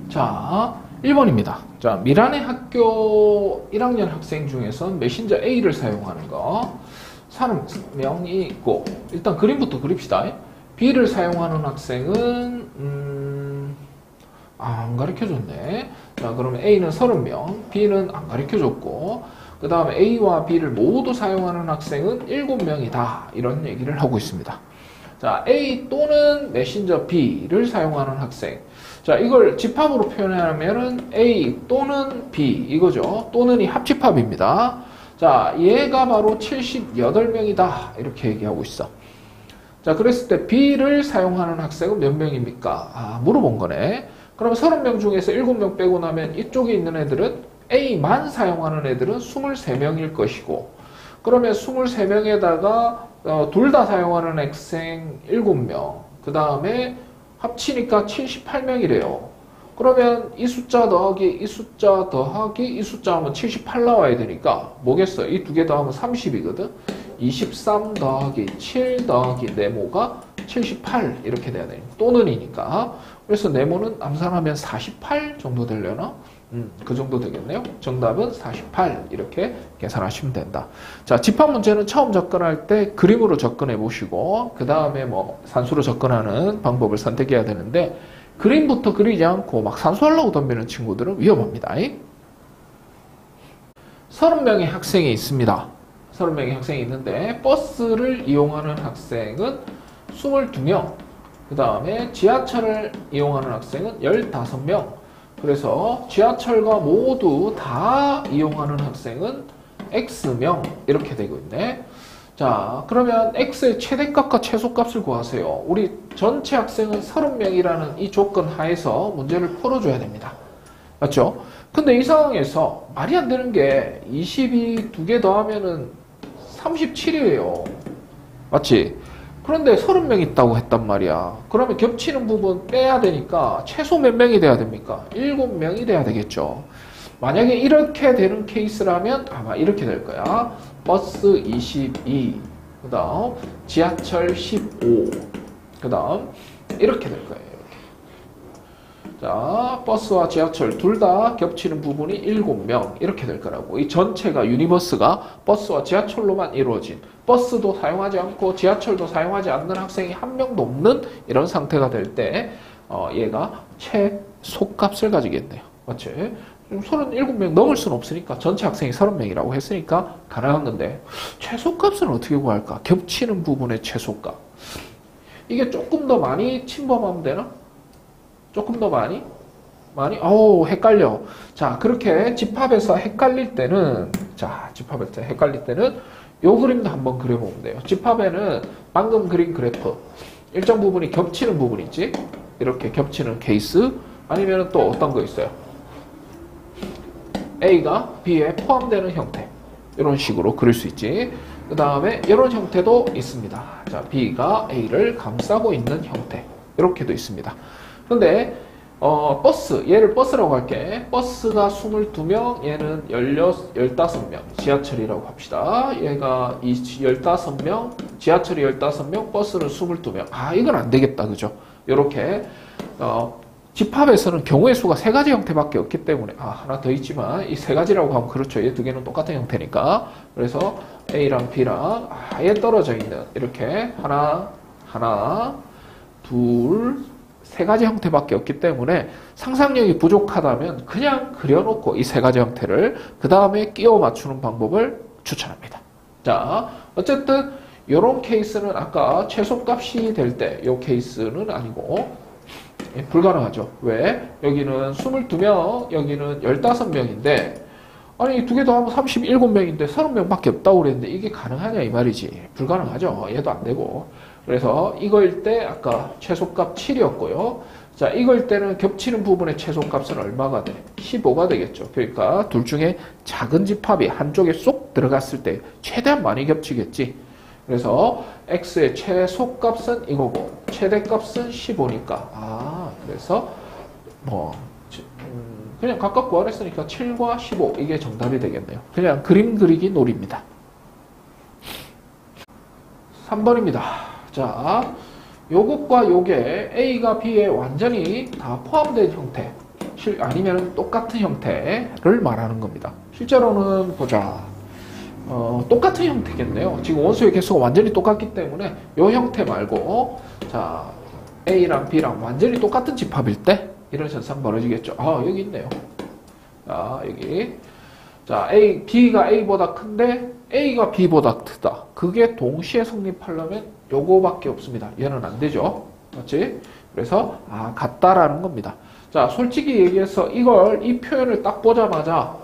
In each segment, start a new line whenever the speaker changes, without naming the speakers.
자, 1번입니다. 자, 미란의 학교 1학년 학생 중에서 메신저 A를 사용하는 거 30명이 있고, 일단 그림부터 그립시다. B를 사용하는 학생은 안 가르쳐줬네. 자, 그러면 A는 30명, B는 안 가르쳐줬고, 그 다음에 A와 B를 모두 사용하는 학생은 7명이다. 이런 얘기를 하고 있습니다. 자, A 또는 메신저 B를 사용하는 학생. 자, 이걸 집합으로 표현하면은 A 또는 B 이거죠. 또는이 합집합입니다. 자, 얘가 바로 78명이다. 이렇게 얘기하고 있어. 자, 그랬을 때 B를 사용하는 학생은 몇 명입니까? 물어본 거네. 그럼 30명 중에서 7명 빼고 나면 이쪽에 있는 애들은 A만 사용하는 애들은 23명일 것이고, 그러면 23명에다가 둘 다 사용하는 학생 7명, 그 다음에 합치니까 78명이래요. 그러면 이 숫자 더하기 이 숫자 더하기 이 숫자 하면 78 나와야 되니까 뭐겠어? 이 두 개 더하면 30이거든. 23 더하기 7 더하기 네모가 78 이렇게 돼야 되니까 또는이니까. 그래서 네모는 암산하면 48 정도 되려나? 그 정도 되겠네요. 정답은 48 이렇게 계산하시면 된다. 자, 집합 문제는 처음 접근할 때 그림으로 접근해 보시고 그 다음에 뭐 산수로 접근하는 방법을 선택해야 되는데, 그림부터 그리지 않고 막 산수하려고 덤비는 친구들은 위험합니다. 30명의 학생이 있습니다. 30명의 학생이 있는데 버스를 이용하는 학생은 22명, 그 다음에 지하철을 이용하는 학생은 15명, 그래서 지하철과 모두 다 이용하는 학생은 X명 이렇게 되고 있네. 자, 그러면 X의 최대값과 최소값을 구하세요. 우리 전체 학생은 30명이라는 이 조건 하에서 문제를 풀어줘야 됩니다. 맞죠? 근데 이 상황에서 말이 안 되는 게 22 두 개 더하면은 37이에요. 맞지? 그런데 30명 있다고 했단 말이야. 그러면 겹치는 부분 빼야 되니까 최소 몇 명이 돼야 됩니까? 7명이 돼야 되겠죠. 만약에 이렇게 되는 케이스라면 아마 이렇게 될 거야. 버스 22, 그 다음 지하철 15, 그 다음 이렇게 될 거예요. 이렇게. 자, 버스와 지하철 둘 다 겹치는 부분이 7명 이렇게 될 거라고. 이 전체가 유니버스가 버스와 지하철로만 이루어진, 버스도 사용하지 않고 지하철도 사용하지 않는 학생이 한 명도 없는 이런 상태가 될 때 얘가 최소값을 가지겠네요. 맞지? 37명 넘을 수는 없으니까 전체 학생이 30명이라고 했으니까 가능한 건데, 최소값은 어떻게 구할까? 겹치는 부분의 최소값. 이게 조금 더 많이 침범하면 되나? 조금 더 많이? 헷갈려. 자, 그렇게 집합에서 헷갈릴 때는, 요 그림도 한번 그려보면 돼요. 집합에는 방금 그린 그래프, 일정 부분이 겹치는 부분 있지? 이렇게 겹치는 케이스, 아니면 또 어떤 거 있어요? A가 B에 포함되는 형태, 이런 식으로 그릴 수 있지. 그 다음에 이런 형태도 있습니다. 자, B가 A를 감싸고 있는 형태, 이렇게도 있습니다. 근데 버스, 얘를 버스라고 할게. 버스가 22명, 얘는 15명, 지하철이라고 합시다. 얘가 15명, 지하철이 15명, 버스는 22명. 이건 안 되겠다, 그죠? 요렇게 집합에서는 경우의 수가 3가지 형태밖에 없기 때문에 하나 더 있지만 이 3가지라고 하면 그렇죠. 얘 두 개는 똑같은 형태니까. 그래서 A랑 B랑 아예 떨어져 있는 이렇게 하나, 둘, 3가지 형태밖에 없기 때문에 상상력이 부족하다면 그냥 그려놓고 이 3가지 형태를 그 다음에 끼워 맞추는 방법을 추천합니다. 자, 어쨌든 이런 케이스는 아까 최소값이 될 때 이 케이스는 아니고 불가능하죠. 왜? 여기는 22명, 여기는 15명인데 아니 두 개 더하면 37명인데 30명밖에 없다고 그랬는데 이게 가능하냐 이 말이지. 불가능하죠. 얘도 안 되고. 그래서 이거일 때 아까 최소값 7이었고요. 자, 이거일 때는 겹치는 부분의 최소값은 얼마가 돼? 15가 되겠죠. 그러니까 둘 중에 작은 집합이 한쪽에 쏙 들어갔을 때 최대한 많이 겹치겠지. 그래서 x의 최소값은 이거고 최대값은 15니까 그래서 뭐 그냥 각각 구하랬으니까 7과 15 이게 정답이 되겠네요. 그냥 그림 그리기 놀이입니다. 3번입니다. 자, 요것과 요게 A가 B에 완전히 다 포함된 형태. 아니면 똑같은 형태를 말하는 겁니다. 실제로는 보자. 똑같은 형태겠네요. 지금 원소의 개수가 완전히 똑같기 때문에 이 형태 말고 자 A랑 B랑 완전히 똑같은 집합일 때 이런 현상 벌어지겠죠. 여기 있네요. 자 여기 자 B가 A보다 큰데 A가 B보다 크다. 그게 동시에 성립하려면 요거밖에 없습니다. 얘는 안 되죠. 맞지? 그래서 같다라는 겁니다. 자, 솔직히 얘기해서 이 표현을 딱 보자마자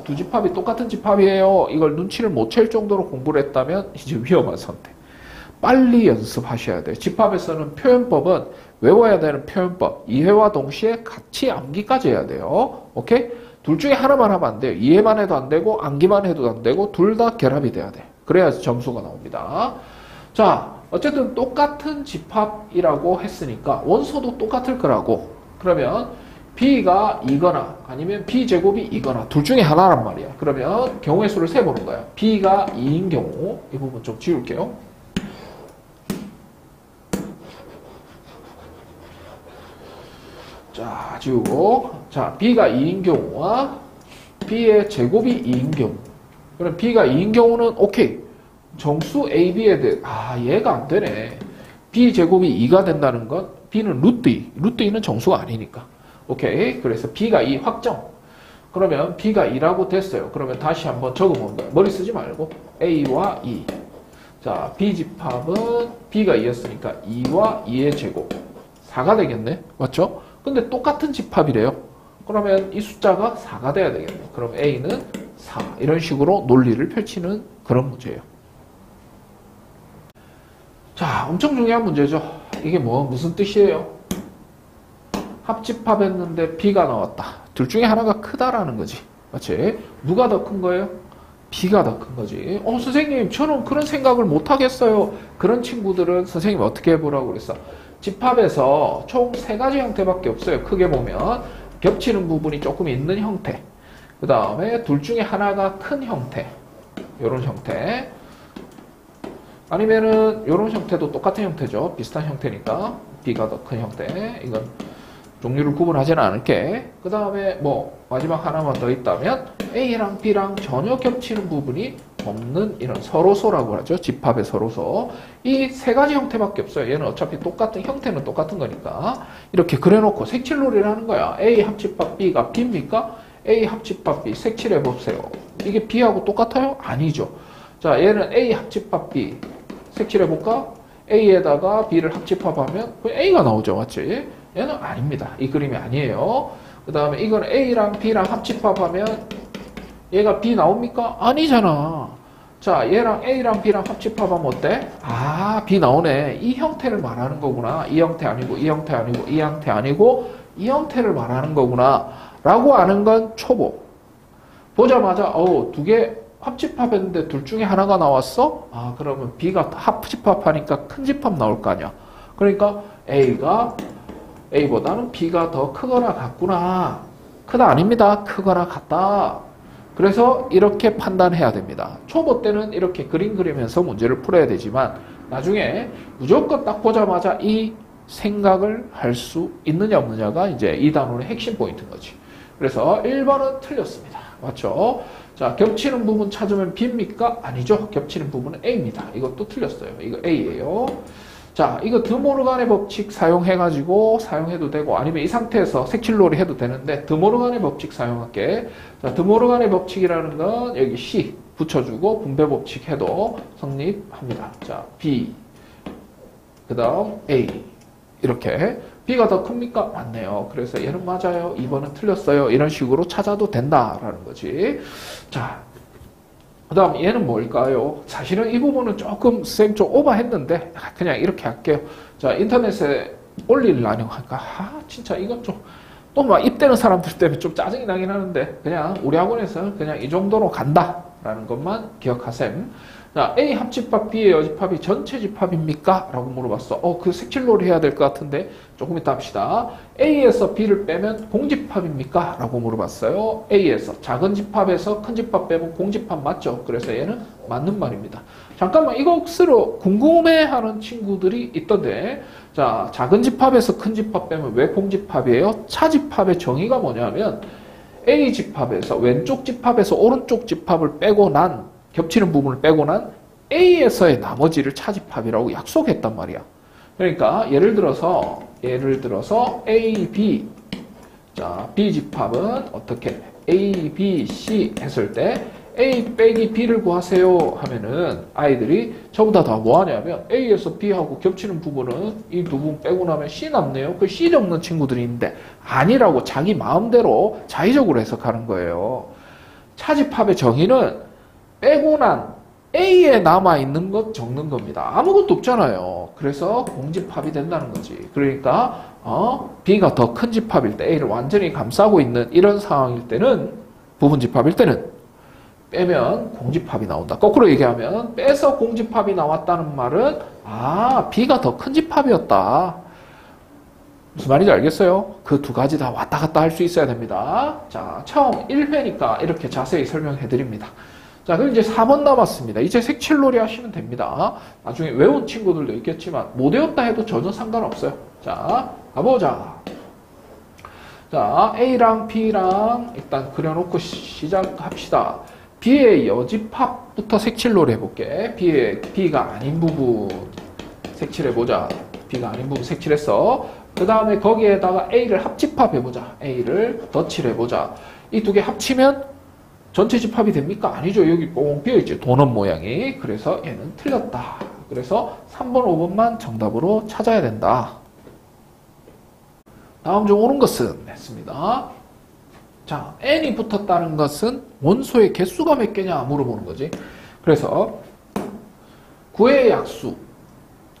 두 집합이 똑같은 집합이에요. 이걸 눈치를 못 챌 정도로 공부를 했다면 이제 위험한 선택. 빨리 연습하셔야 돼요. 집합에서는 표현법은 외워야 되는 표현법, 이해와 동시에 같이 암기까지 해야 돼요. 오케이? 둘 중에 하나만 하면 안 돼요. 이해만 해도 안 되고 암기만 해도 안 되고 둘 다 결합이 돼야 돼요. 그래야 점수가 나옵니다. 자, 어쨌든 똑같은 집합이라고 했으니까 원소도 똑같을 거라고. 그러면 B가 2거나 아니면 B제곱이 2거나 둘 중에 하나란 말이야. 그러면 경우의 수를 세보는 거야. B가 2인 경우 이 부분 좀 지울게요. 자, 지우고 자, B가 2인 경우와 B의 제곱이 2인 경우 그럼 B가 2인 경우는 오케이. 정수 A, B에 대해 얘가 안 되네. B제곱이 2가 된다는 건 B는 루트 2. 루트 2는 정수가 아니니까. 오케이. 그래서 B가 2 확정. 그러면 B가 2라고 됐어요. 그러면 다시 한번 적어보는 거예요. 머리 쓰지 말고. A와 2. 자, B집합은 B가 2였으니까 2와 2의 제곱. 4가 되겠네. 맞죠? 근데 똑같은 집합이래요. 그러면 이 숫자가 4가 돼야 되겠네. 그럼 A는 4. 이런 식으로 논리를 펼치는 그런 문제예요. 자, 엄청 중요한 문제죠. 이게 무슨 뜻이에요? 합집합했는데 B가 나왔다. 둘 중에 하나가 크다라는 거지. 맞지? 누가 더 큰 거예요? B가 더 큰 거지. 선생님, 저는 그런 생각을 못 하겠어요. 그런 친구들은 선생님 어떻게 해보라고 그랬어? 집합에서 총 3가지 형태밖에 없어요. 크게 보면. 겹치는 부분이 조금 있는 형태. 그 다음에 둘 중에 하나가 큰 형태. 요런 형태. 아니면은 요런 형태도 똑같은 형태죠. 비슷한 형태니까 B가 더 큰 형태. 이건 종류를 구분하지는 않을게. 그 다음에 마지막 하나만 더 있다면 A랑 B랑 전혀 겹치는 부분이 없는 이런 서로소라고 하죠. 집합의 서로소. 이 3가지 형태밖에 없어요. 얘는 어차피 똑같은 형태는 똑같은 거니까 이렇게 그려놓고 색칠놀이를 하는 거야. A 합집합 B가 B입니까? A 합집합 B 색칠해 보세요. 이게 B하고 똑같아요? 아니죠. 자, 얘는 A 합집합 B 색칠해볼까? A에다가 B를 합집합하면 A가 나오죠. 맞지? 얘는 아닙니다. 이 그림이 아니에요. 그 다음에 이건 A랑 B랑 합집합하면 얘가 B 나옵니까? 아니잖아. 자, 얘랑 A랑 B랑 합집합하면 어때? B 나오네. 이 형태를 말하는 거구나. 이 형태 아니고 이 형태 아니고 이 형태 아니고 이 형태를 말하는 거구나 라고 아는 건 초보. 보자마자 두 개 합집합했는데 둘 중에 하나가 나왔어? 그러면 B가 합집합하니까 큰 집합 나올 거 아니야. 그러니까 A보다는 B가 더 크거나 같구나. 크다 아닙니다. 크거나 같다. 그래서 이렇게 판단해야 됩니다. 초보 때는 이렇게 그림 그리면서 문제를 풀어야 되지만 나중에 무조건 딱 보자마자 이 생각을 할 수 있느냐 없느냐가 이제 이 단원의 핵심 포인트인 거지. 그래서 1번은 틀렸습니다. 맞죠? 자, 겹치는 부분 찾으면 B입니까? 아니죠. 겹치는 부분은 A입니다. 이것도 틀렸어요. 이거 A예요. 자, 이거 드모르간의 법칙 사용해도 되고 아니면 이 상태에서 색칠놀이 해도 되는데 드모르간의 법칙 사용할게. 자, 드모르간의 법칙이라는 건 여기 C 붙여주고 분배 법칙 해도 성립합니다. 자, B 그 다음 A 이렇게 B가 더 큽니까? 맞네요. 그래서 얘는 맞아요. 2번은 틀렸어요. 이런 식으로 찾아도 된다라는 거지. 자, 그 다음 얘는 뭘까요? 사실은 이 부분은 조금 선생님 좀 오버했는데 그냥 이렇게 할게요. 자, 인터넷에 올리려고 하니까 진짜 이건 좀 또 막 입대는 사람들 때문에 좀 짜증이 나긴 하는데 그냥 우리 학원에서는 그냥 이 정도로 간다라는 것만 기억하셈. 자, A 합집합 B의 여집합이 전체 집합입니까? 라고 물어봤어. 그 색칠놀이 해야 될 것 같은데 조금 이따 합시다. A에서 B를 빼면 공집합입니까? 라고 물어봤어요. A에서 작은 집합에서 큰 집합 빼면 공집합 맞죠? 그래서 얘는 맞는 말입니다. 잠깐만 이것으로 궁금해하는 친구들이 있던데, 자, 작은 집합에서 큰 집합 빼면 왜 공집합이에요? 차집합의 정의가 뭐냐면 A 집합에서 왼쪽 집합에서 오른쪽 집합을 빼고 난 겹치는 부분을 빼고 난 A에서의 나머지를 차집합이라고 약속했단 말이야. 그러니까 예를 들어서 A, B, 자, B 집합은 어떻게 A, B, C 했을 때 A 빼기 B를 구하세요 하면은 아이들이 저보다 다 뭐하냐면 A에서 B하고 겹치는 부분은 이 두 부분 빼고 나면 C 남네요. 그 C 적는 친구들이 있는데 아니라고 자기 마음대로 자의적으로 해석하는 거예요. 차집합의 정의는 빼고 난 A에 남아있는 것 적는 겁니다. 아무것도 없잖아요. 그래서 공집합이 된다는 거지. 그러니까 B가 더 큰 집합일 때 A를 완전히 감싸고 있는 이런 상황일 때는 부분집합일 때는 빼면 공집합이 나온다. 거꾸로 얘기하면 빼서 공집합이 나왔다는 말은 B가 더 큰 집합이었다. 무슨 말인지 알겠어요? 그 두 가지 다 왔다 갔다 할 수 있어야 됩니다. 자, 처음 1회니까 이렇게 자세히 설명해 드립니다. 자, 그럼 이제 4번 남았습니다. 이제 색칠놀이 하시면 됩니다. 나중에 외운 친구들도 있겠지만 못 외웠다 해도 전혀 상관없어요. 자, 가보자. 자, A랑 B랑 일단 그려놓고 시작합시다. B의 여집합부터 색칠놀이 해볼게. B가 아닌 부분 색칠해보자. B가 아닌 부분 색칠했어. 그 다음에 거기에다가 A를 합집합해보자. A를 덧칠해보자. 이 두 개 합치면 전체 집합이 됩니까? 아니죠. 여기 뽕 비어있지. 도넛 모양이. 그래서 얘는 틀렸다. 그래서 3번, 5번만 정답으로 찾아야 된다. 다음 중 옳은 것은 했습니다. 자, n이 붙었다는 것은 원소의 개수가 몇 개냐 물어보는 거지. 그래서 구의 약수.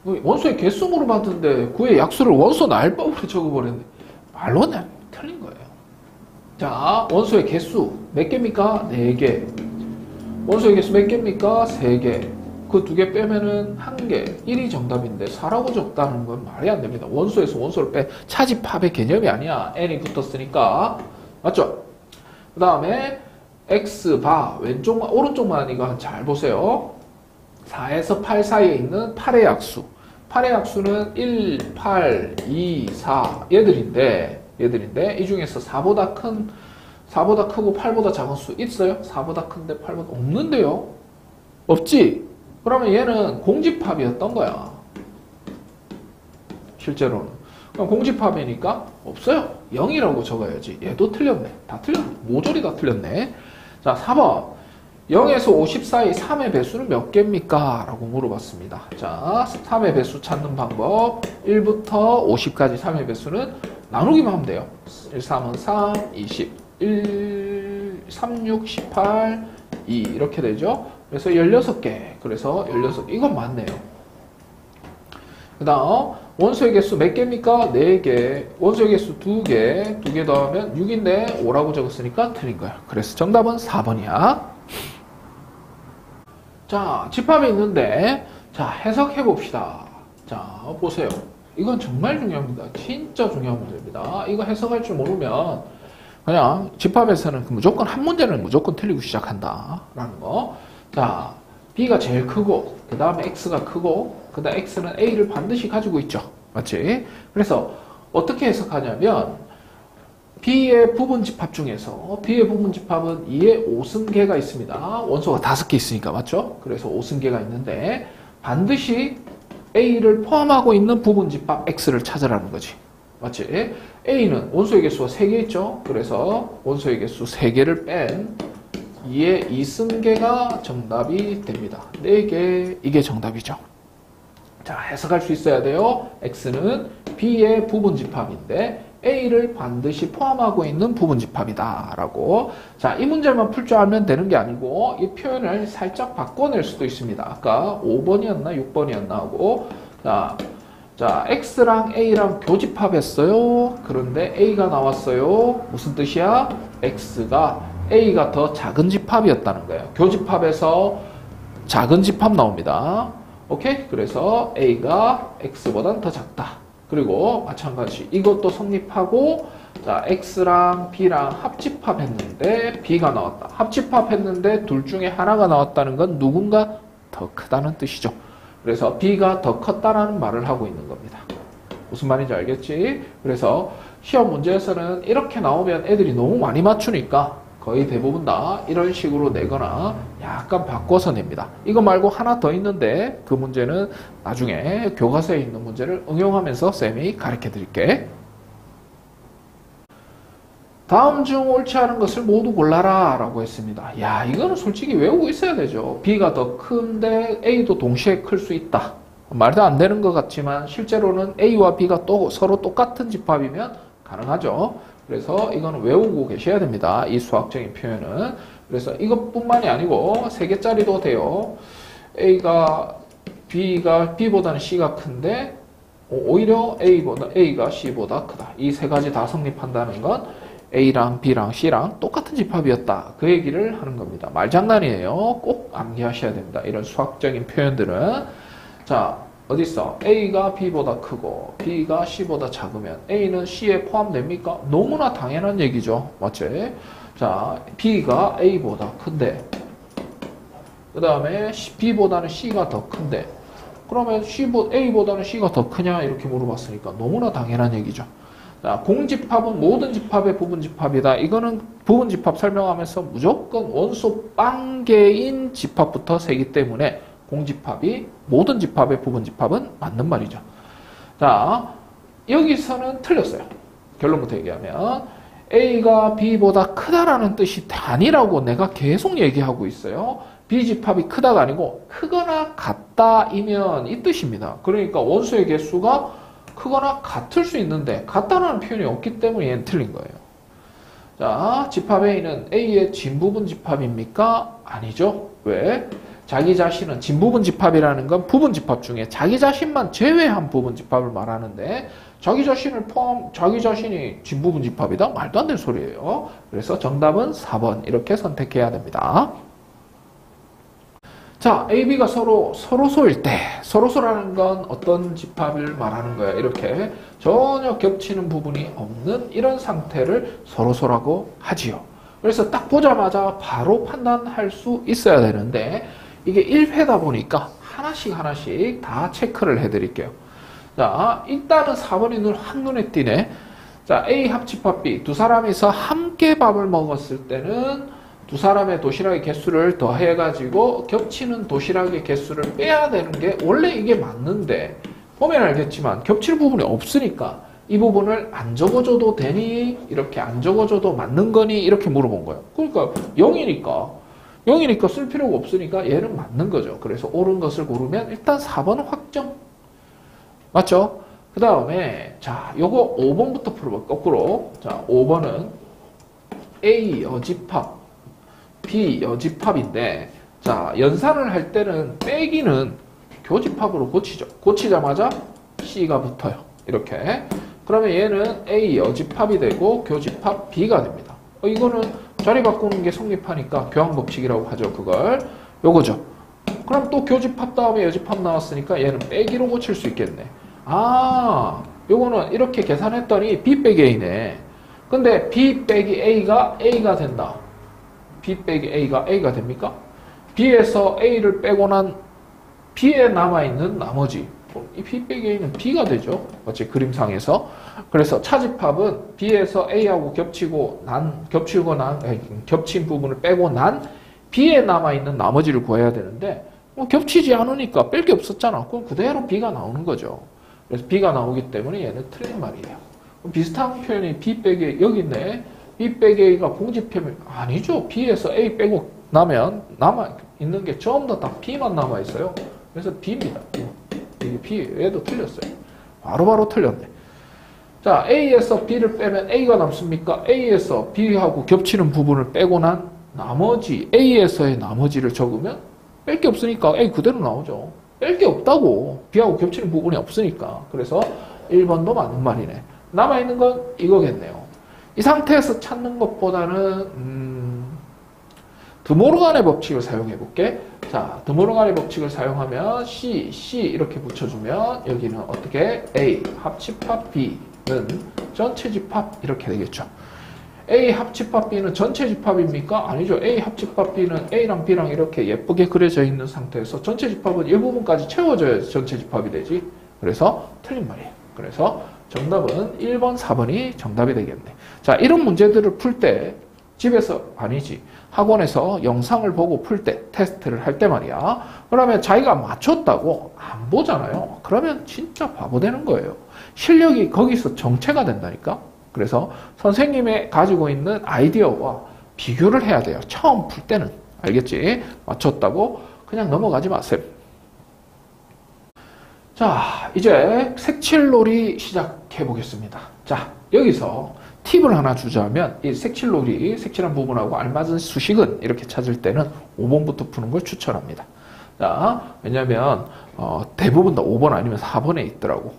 원소의 개수 물어봤는데 구의 약수를 원소 나열법으로 적어버렸네. 말로는 틀린 거예요. 자, 원소의 개수 몇 개입니까? 4개. 원소의 개수 몇 개입니까? 3개. 그 2개 빼면은 1개. 1이 정답인데 4라고 적다는 건 말이 안 됩니다. 원소에서 원소를 빼 차집합의 개념이 아니야. n이 붙었으니까. 맞죠? 그 다음에 x바 왼쪽만 오른쪽만 이거 잘 보세요. 4에서 8 사이에 있는 8의 약수. 8의 약수는 1, 8, 2, 4 얘들인데 이 중에서 4보다 크고 8보다 작은 수 있어요? 4보다 큰데 8보다 없는데요? 없지? 그러면 얘는 공집합이었던 거야. 실제로는. 그럼 공집합이니까 없어요. 0이라고 적어야지. 얘도 틀렸네. 다 틀렸네. 모조리 다 틀렸네. 자, 4번. 0에서 50 사이 3의 배수는 몇 개입니까? 라고 물어봤습니다. 자, 3의 배수 찾는 방법. 1부터 50까지 3의 배수는 나누기만 하면 돼요. 1, 3은 3, 20, 1, 3, 6, 18, 2 이렇게 되죠. 그래서 16개. 그래서 16개. 이건 맞네요. 그 다음 원소의 개수 몇 개입니까? 4개. 원소의 개수 2개. 2개 더하면 6인데 5라고 적었으니까 틀린 거야. 그래서 정답은 4번이야. 자, 집합이 있는데 자, 해석해 봅시다. 자, 보세요. 이건 정말 중요합니다. 진짜 중요한 문제입니다. 이거 해석할 줄 모르면 그냥 집합에서는 무조건 한 문제는 무조건 틀리고 시작한다 라는 거. 자, B가 제일 크고 그 다음에 X가 크고 그 다음 X는 A를 반드시 가지고 있죠. 맞지? 그래서 어떻게 해석하냐면 B의 부분 집합 중에서 B의 부분 집합은 2의 5승계가 있습니다. 원소가 5개 있으니까 맞죠? 그래서 5승계가 있는데 반드시 A를 포함하고 있는 부분 집합 X를 찾으라는 거지. 맞지? A는 원소의 개수가 3개 있죠? 그래서 원소의 개수 3개를 뺀 2의 2승계가 정답이 됩니다. 4개, 이게 정답이죠. 자, 해석할 수 있어야 돼요. X는 B의 부분 집합인데 A를 반드시 포함하고 있는 부분 집합이다 라고. 자, 이 문제만 풀 줄 알면 되는 게 아니고 이 표현을 살짝 바꿔낼 수도 있습니다. 아까 5번이었나 6번이었나 하고 자, X랑 A랑 교집합했어요. 그런데 A가 나왔어요. 무슨 뜻이야? A가 더 작은 집합이었다는 거예요. 교집합에서 작은 집합 나옵니다. 오케이? 그래서 A가 X보단 더 작다. 그리고 마찬가지 이것도 성립하고 자, X랑 B랑 합집합했는데 B가 나왔다. 합집합했는데 둘 중에 하나가 나왔다는 건 누군가 더 크다는 뜻이죠. 그래서 B가 더 컸다라는 말을 하고 있는 겁니다. 무슨 말인지 알겠지? 그래서 시험 문제에서는 이렇게 나오면 애들이 너무 많이 맞추니까 거의 대부분 다 이런 식으로 내거나 약간 바꿔서 냅니다. 이거 말고 하나 더 있는데 그 문제는 나중에 교과서에 있는 문제를 응용하면서 쌤이 가르쳐 드릴게. 다음 중 옳지 않은 것을 모두 골라라 라고 했습니다. 야, 이거는 솔직히 외우고 있어야 되죠. B가 더 큰데 A도 동시에 클 수 있다. 말도 안 되는 것 같지만 실제로는 A와 B가 또 서로 똑같은 집합이면 가능하죠. 그래서 이거는 외우고 계셔야 됩니다. 이 수학적인 표현은. 그래서 이것뿐만이 아니고 3개짜리도 돼요. B가 B보다는 C가 큰데 오히려 A가 C보다 크다. 이 3가지 다 성립한다는 건 A랑 B랑 C랑 똑같은 집합이었다. 그 얘기를 하는 겁니다. 말장난이에요. 꼭 암기하셔야 됩니다. 이런 수학적인 표현들은. 자, 어디 있어? A가 B보다 크고 B가 C보다 작으면 A는 C에 포함됩니까? 너무나 당연한 얘기죠. 맞지? 자, B가 A보다 큰데 그 다음에 B보다는 C가 더 큰데 그러면 A보다는 C가 더 크냐? 이렇게 물어봤으니까 너무나 당연한 얘기죠. 자, 공집합은 모든 집합의 부분집합이다. 이거는 부분집합 설명하면서 무조건 원소 빵개인 집합부터 세기 때문에 공집합이 모든 집합의 부분집합은 맞는 말이죠. 자, 여기서는 틀렸어요. 결론부터 얘기하면 A가 B보다 크다라는 뜻이 아니라고 내가 계속 얘기하고 있어요. B집합이 크다가 아니고 크거나 같다이면 이 뜻입니다. 그러니까 원소의 개수가 크거나 같을 수 있는데 같다라는 표현이 없기 때문에 얘는 틀린 거예요. 자, 집합 A는 A의 진부분 집합입니까? 아니죠. 왜? 자기 자신은 진부분 집합이라는 건 부분 집합 중에 자기 자신만 제외한 부분 집합을 말하는데 자기 자신이 진부분 집합이다? 말도 안 되는 소리예요. 그래서 정답은 4번 이렇게 선택해야 됩니다. 자, A, B가 서로소일 때 서로소라는 건 어떤 집합을 말하는 거야? 이렇게 전혀 겹치는 부분이 없는 이런 상태를 서로소라고 하지요. 그래서 딱 보자마자 바로 판단할 수 있어야 되는데 이게 1회다 보니까 하나씩 다 체크를 해드릴게요. 자, 일단은 4번이 확 눈에 띄네. 자, A 합집합 B 두 사람이서 함께 밥을 먹었을 때는 두 사람의 도시락의 개수를 더해가지고 겹치는 도시락의 개수를 빼야 되는 게 원래 이게 맞는데 보면 알겠지만 겹칠 부분이 없으니까 이 부분을 안 적어줘도 되니? 이렇게 안 적어줘도 맞는 거니? 이렇게 물어본 거예요. 그러니까 0이니까 쓸 필요가 없으니까 얘는 맞는 거죠. 그래서 옳은 것을 고르면 일단 4번은 확정. 맞죠? 그 다음에 자, 요거 5번부터 풀어봐. 거꾸로. 자, 5번은 A 여집합 B 여집합인데 자, 연산을 할 때는 빼기는 교집합으로 고치죠. 고치자마자 C가 붙어요. 이렇게. 그러면 얘는 A 여집합이 되고 교집합 B가 됩니다. 이거는 자리 바꾸는 게 성립하니까 교환법칙이라고 하죠. 그걸. 요거죠. 그럼 또 교집합 다음에 여집합 나왔으니까 얘는 빼기로 고칠 수 있겠네. 아, 요거는 이렇게 계산했더니 B 빼기 A네. 근데 B 빼기 A가 된다. B 빼기 A가 됩니까? B에서 A를 빼고 난 B에 남아있는 나머지 이 B 빼기 A는 B가 되죠. 어째 그림상에서. 그래서 차집합은 B에서 A하고 겹친 부분을 빼고 난 B에 남아있는 나머지를 구해야 되는데 겹치지 않으니까 뺄 게 없었잖아. 그럼 그대로 B가 나오는 거죠. 그래서 B가 나오기 때문에 얘는 틀린 말이에요. 비슷한 표현이 B 빼기 A 여기 있네. B 빼기 A가 공집합이 아니죠. B에서 A 빼고 나면 남아있는 게 전부 다 B만 남아있어요. 그래서 B입니다. 이게 B, 얘도 틀렸어요. 바로 틀렸네. 자, A에서 B를 빼면 A가 남습니까? A에서 B하고 겹치는 부분을 빼고 난 나머지, A에서의 나머지를 적으면 뺄 게 없으니까 A 그대로 나오죠. 뺄 게 없다고. B하고 겹치는 부분이 없으니까. 그래서 1번도 맞는 말이네. 남아있는 건 이거겠네요. 이 상태에서 찾는 것보다는 드모르간의 법칙을 사용해 볼게. 자, 드모르간의 법칙을 사용하면 C 이렇게 붙여주면 여기는 어떻게 A 합집합 B는 전체 집합 이렇게 되겠죠. A 합집합 B는 전체 집합입니까? 아니죠. A 합집합 B는 A랑 B랑 이렇게 예쁘게 그려져 있는 상태에서 전체 집합은 이 부분까지 채워져야지 전체 집합이 되지. 그래서 틀린 말이에요. 그래서 정답은 1번, 4번이 정답이 되겠네. 자, 이런 문제들을 풀 때 집에서 아니지. 학원에서 영상을 보고 풀 때, 테스트를 할 때 말이야. 그러면 자기가 맞췄다고 안 보잖아요. 그러면 진짜 바보 되는 거예요. 실력이 거기서 정체가 된다니까. 그래서 선생님의 가지고 있는 아이디어와 비교를 해야 돼요. 처음 풀 때는. 알겠지? 맞췄다고 그냥 넘어가지 마세요. 자, 이제 색칠놀이 시작해 보겠습니다. 자, 여기서 팁을 하나 주자면 이 색칠놀이, 색칠한 부분하고 알맞은 수식은 이렇게 찾을 때는 5번부터 푸는 걸 추천합니다. 자, 왜냐면 대부분 다 5번 아니면 4번에 있더라고.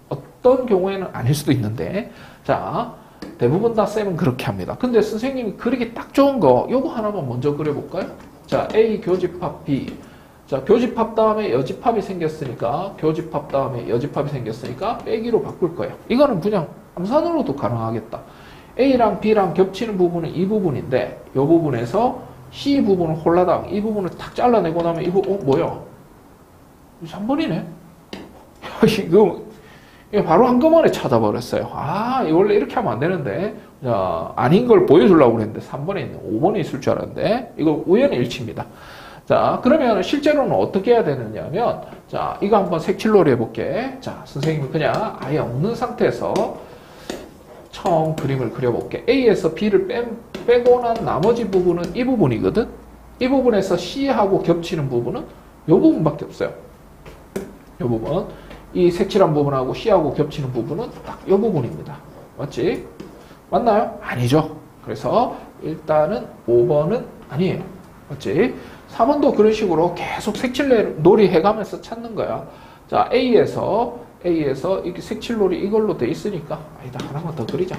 어떤 경우에는 아닐 수도 있는데, 자, 대부분 다 쌤은 그렇게 합니다. 근데 선생님이 그리기 딱 좋은 거 요거 하나만 먼저 그려볼까요? 자, A 교집합 B. 자, 교집합 다음에 여집합이 생겼으니까, 교집합 다음에 여집합이 생겼으니까 빼기로 바꿀 거예요. 이거는 그냥 암산으로도 가능하겠다. A랑 B랑 겹치는 부분은 이 부분인데, 이 부분에서 C 부분을 홀라당, 이 부분을 탁 잘라내고 나면 이거, 뭐야? 3번이네? 이거 바로 한꺼번에 찾아버렸어요. 아, 이거 원래 이렇게 하면 안 되는데. 자, 아닌 걸 보여주려고 그랬는데, 3번에 있는, 5번에 있을 줄 알았는데, 이거 우연의 일치입니다. 자, 그러면 실제로는 어떻게 해야 되느냐면, 자, 이거 한번 색칠놀이 해볼게. 자, 선생님이 그냥 아예 없는 상태에서 처음 그림을 그려볼게. A에서 B를 빼고 난 나머지 부분은 이 부분이거든? 이 부분에서 C하고 겹치는 부분은 이 부분밖에 없어요. 이 부분. 이 색칠한 부분하고 C하고 겹치는 부분은 딱 이 부분입니다. 맞지? 맞나요? 아니죠. 그래서 일단은 5번은 아니에요. 맞지? 4번도 그런 식으로 계속 색칠놀이 해가면서 찾는 거야. 자, A에서 이렇게 색칠놀이 이걸로 돼 있으니까, 아니다, 하나만 더 그리자.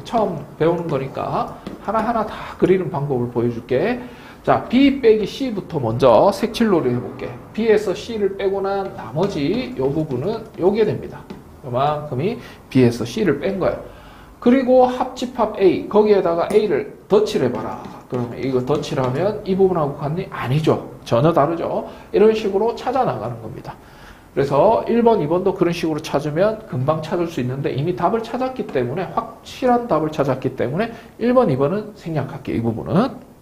처음 배우는 거니까 하나하나 다 그리는 방법을 보여줄게. 자, B 빼기 C부터 먼저 색칠놀이 해볼게. B에서 C를 빼고 난 나머지 이 부분은 요게 됩니다. 요만큼이 B에서 C를 뺀 거예요. 그리고 합집합 A, 거기에다가 A를 덧칠해봐라. 그러면 이거 덧칠하면 이 부분하고 같니? 아니죠. 전혀 다르죠. 이런 식으로 찾아 나가는 겁니다. 그래서 1번, 2번도 그런 식으로 찾으면 금방 찾을 수 있는데 이미 답을 찾았기 때문에, 확실한 답을 찾았기 때문에 1번, 2번은 생략할게요. 이 부분은.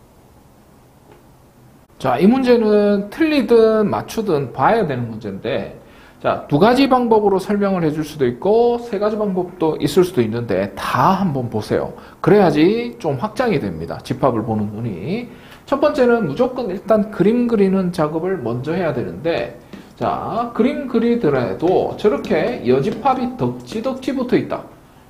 자, 이 문제는 틀리든 맞추든 봐야 되는 문제인데, 자, 두 가지 방법으로 설명을 해줄 수도 있고 세 가지 방법도 있을 수도 있는데 다 한번 보세요. 그래야지 좀 확장이 됩니다. 집합을 보는 눈이. 첫 번째는 무조건 일단 그림 그리는 작업을 먼저 해야 되는데, 자, 그림 그리더라도 저렇게 여집합이 덕지덕지 붙어 있다.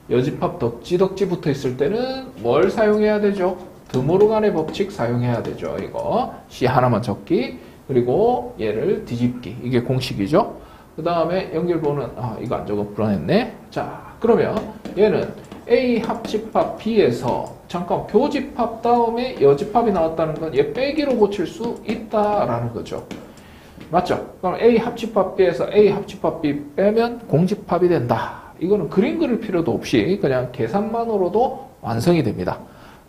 여집합 덕지덕지 붙어 있을 때는 뭘 사용해야 되죠? 드모르간의 법칙 사용해야 되죠. 이거 C 하나만 적기, 그리고 얘를 뒤집기. 이게 공식이죠. 그 다음에 연결본은 이거 안 적어 불안했네. 자, 그러면 얘는 A 합집합 B에서 잠깐 교집합 다음에 여집합이 나왔다는 건 얘 빼기로 고칠 수 있다라는 거죠. 맞죠? 그럼 A 합집합 B에서 A 합집합 B 빼면 공집합이 된다. 이거는 그림 그릴 필요도 없이 그냥 계산만으로도 완성이 됩니다.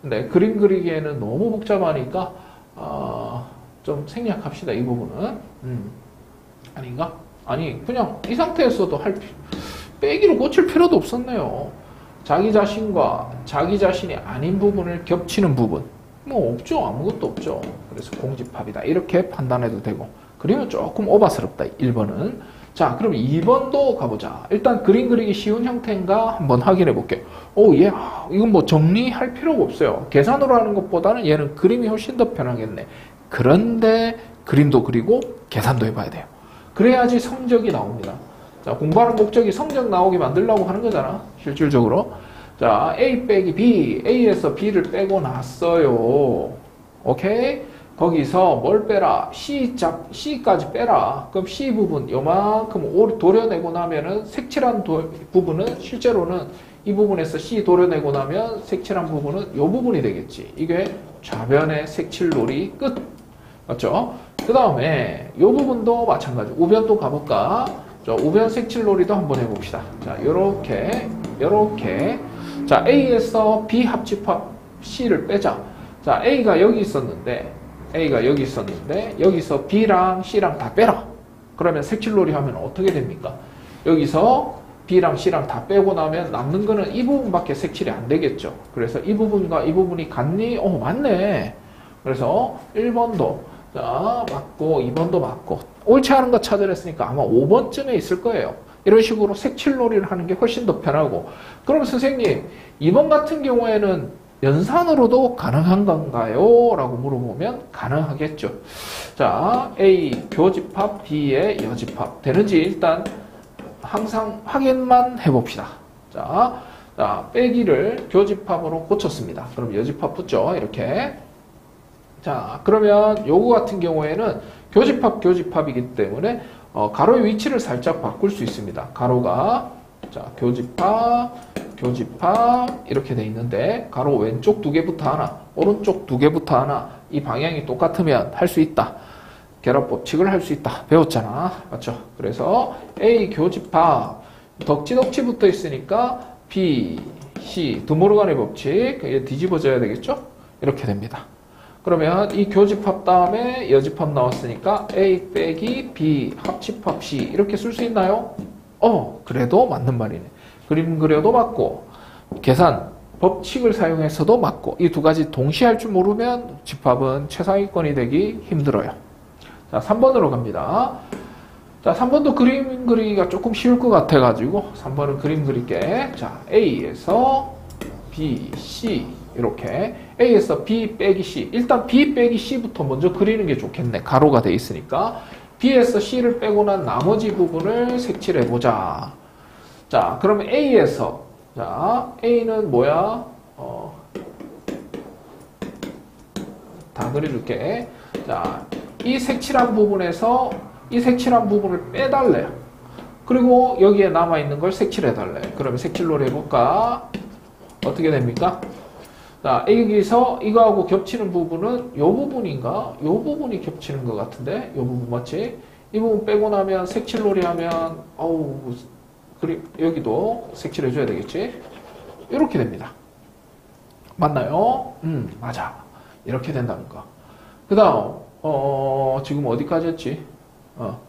근데 그림 그리기에는 너무 복잡하니까 좀 생략합시다. 이 부분은. 아닌가? 아니, 그냥 이 상태에서도 빼기로 고칠 필요도 없었네요. 자기 자신과 자기 자신이 아닌 부분을 겹치는 부분, 뭐 없죠. 아무것도 없죠. 그래서 공집합이다. 이렇게 판단해도 되고. 그리면 조금 오바스럽다. 1번은. 자, 그럼 2번도 가보자. 일단 그림 그리기 쉬운 형태인가 한번 확인해 볼게요. 이건 뭐 정리할 필요가 없어요. 계산으로 하는 것보다는 얘는 그림이 훨씬 더 편하겠네. 그런데 그림도 그리고 계산도 해봐야 돼요. 그래야지 성적이 나옵니다. 자, 공부하는 목적이 성적 나오게 만들려고 하는 거잖아. 실질적으로. 자, A 빼기 B. A에서 B를 빼고 났어요. 오케이? 거기서 뭘 빼라? C까지 빼라. 그럼 C 부분 요만큼 도려내고 나면은 색칠한 부분은 실제로는 이 부분에서 C 도려내고 나면 색칠한 부분은 요 부분이 되겠지. 이게 좌변의 색칠놀이 끝. 맞죠? 그 다음에 이 부분도 마찬가지. 우변도 가볼까? 자, 우변 색칠놀이도 한번 해봅시다. 자, 요렇게. 자, A에서 B 합집합 C를 빼자. 자, A가 여기 있었는데 여기서 B랑 C랑 다 빼라. 그러면 색칠놀이 하면 어떻게 됩니까? 여기서 B랑 C랑 다 빼고 나면 남는 거는 이 부분밖에 색칠이 안 되겠죠. 그래서 이 부분과 이 부분이 같니? 맞네. 그래서 1번도 자 맞고 2번도 맞고 옳지 않은 거 찾으랬으니까 아마 5번쯤에 있을 거예요. 이런 식으로 색칠놀이를 하는 게 훨씬 더 편하고. 그럼 선생님 2번 같은 경우에는 연산으로도 가능한 건가요? 라고 물어보면 가능하겠죠. 자, A 교집합 B의 여집합 되는지 일단 항상 확인만 해봅시다. 자, 빼기를 교집합으로 고쳤습니다. 그럼 여집합 붙죠. 이렇게. 자, 그러면 요거 같은 경우에는 교집합이기 때문에 가로의 위치를 살짝 바꿀 수 있습니다. 가로가 자, 교집합 이렇게 돼 있는데 가로 왼쪽 2개부터 하나, 오른쪽 2개부터 하나 이 방향이 똑같으면 할 수 있다. 결합법칙을 할 수 있다. 배웠잖아. 맞죠? 그래서 A 교집합 덕지 붙어 있으니까 B, C 드모르간의 법칙 뒤집어져야 되겠죠? 이렇게 됩니다. 그러면 이 교집합 다음에 여집합 나왔으니까 A 빼기 B 합집합 C 이렇게 쓸 수 있나요? 그래도 맞는 말이네. 그림 그려도 맞고 계산 법칙을 사용해서도 맞고 이 두 가지 동시에 할 줄 모르면 집합은 최상위권이 되기 힘들어요. 자, 3번으로 갑니다. 자, 3번도 그림 그리기가 조금 쉬울 것 같아가지고 3번은 그림 그릴게. 자, A에서 B, C 이렇게 A에서 B 빼기 C 일단 B 빼기 C부터 먼저 그리는 게 좋겠네. 가로가 돼 있으니까 B에서 C를 빼고 난 나머지 부분을 색칠해보자. 자, 그러면 A에서 자, A는 뭐야? 다 그려줄게. 자, 이 색칠한 부분에서 이 색칠한 부분을 빼달래요. 그리고 여기에 남아있는 걸 색칠해달래. 그러면 색칠놀이 해볼까? 어떻게 됩니까? 자, 여기서 이거하고 겹치는 부분은 이 부분인가? 이 부분이 겹치는 것 같은데? 이 부분 맞지? 이 부분 빼고 나면 색칠놀이 하면 여기도 색칠해줘야 되겠지? 이렇게 됩니다. 맞나요? 맞아. 이렇게 된다는 거. 그 다음 지금 어디까지 했지?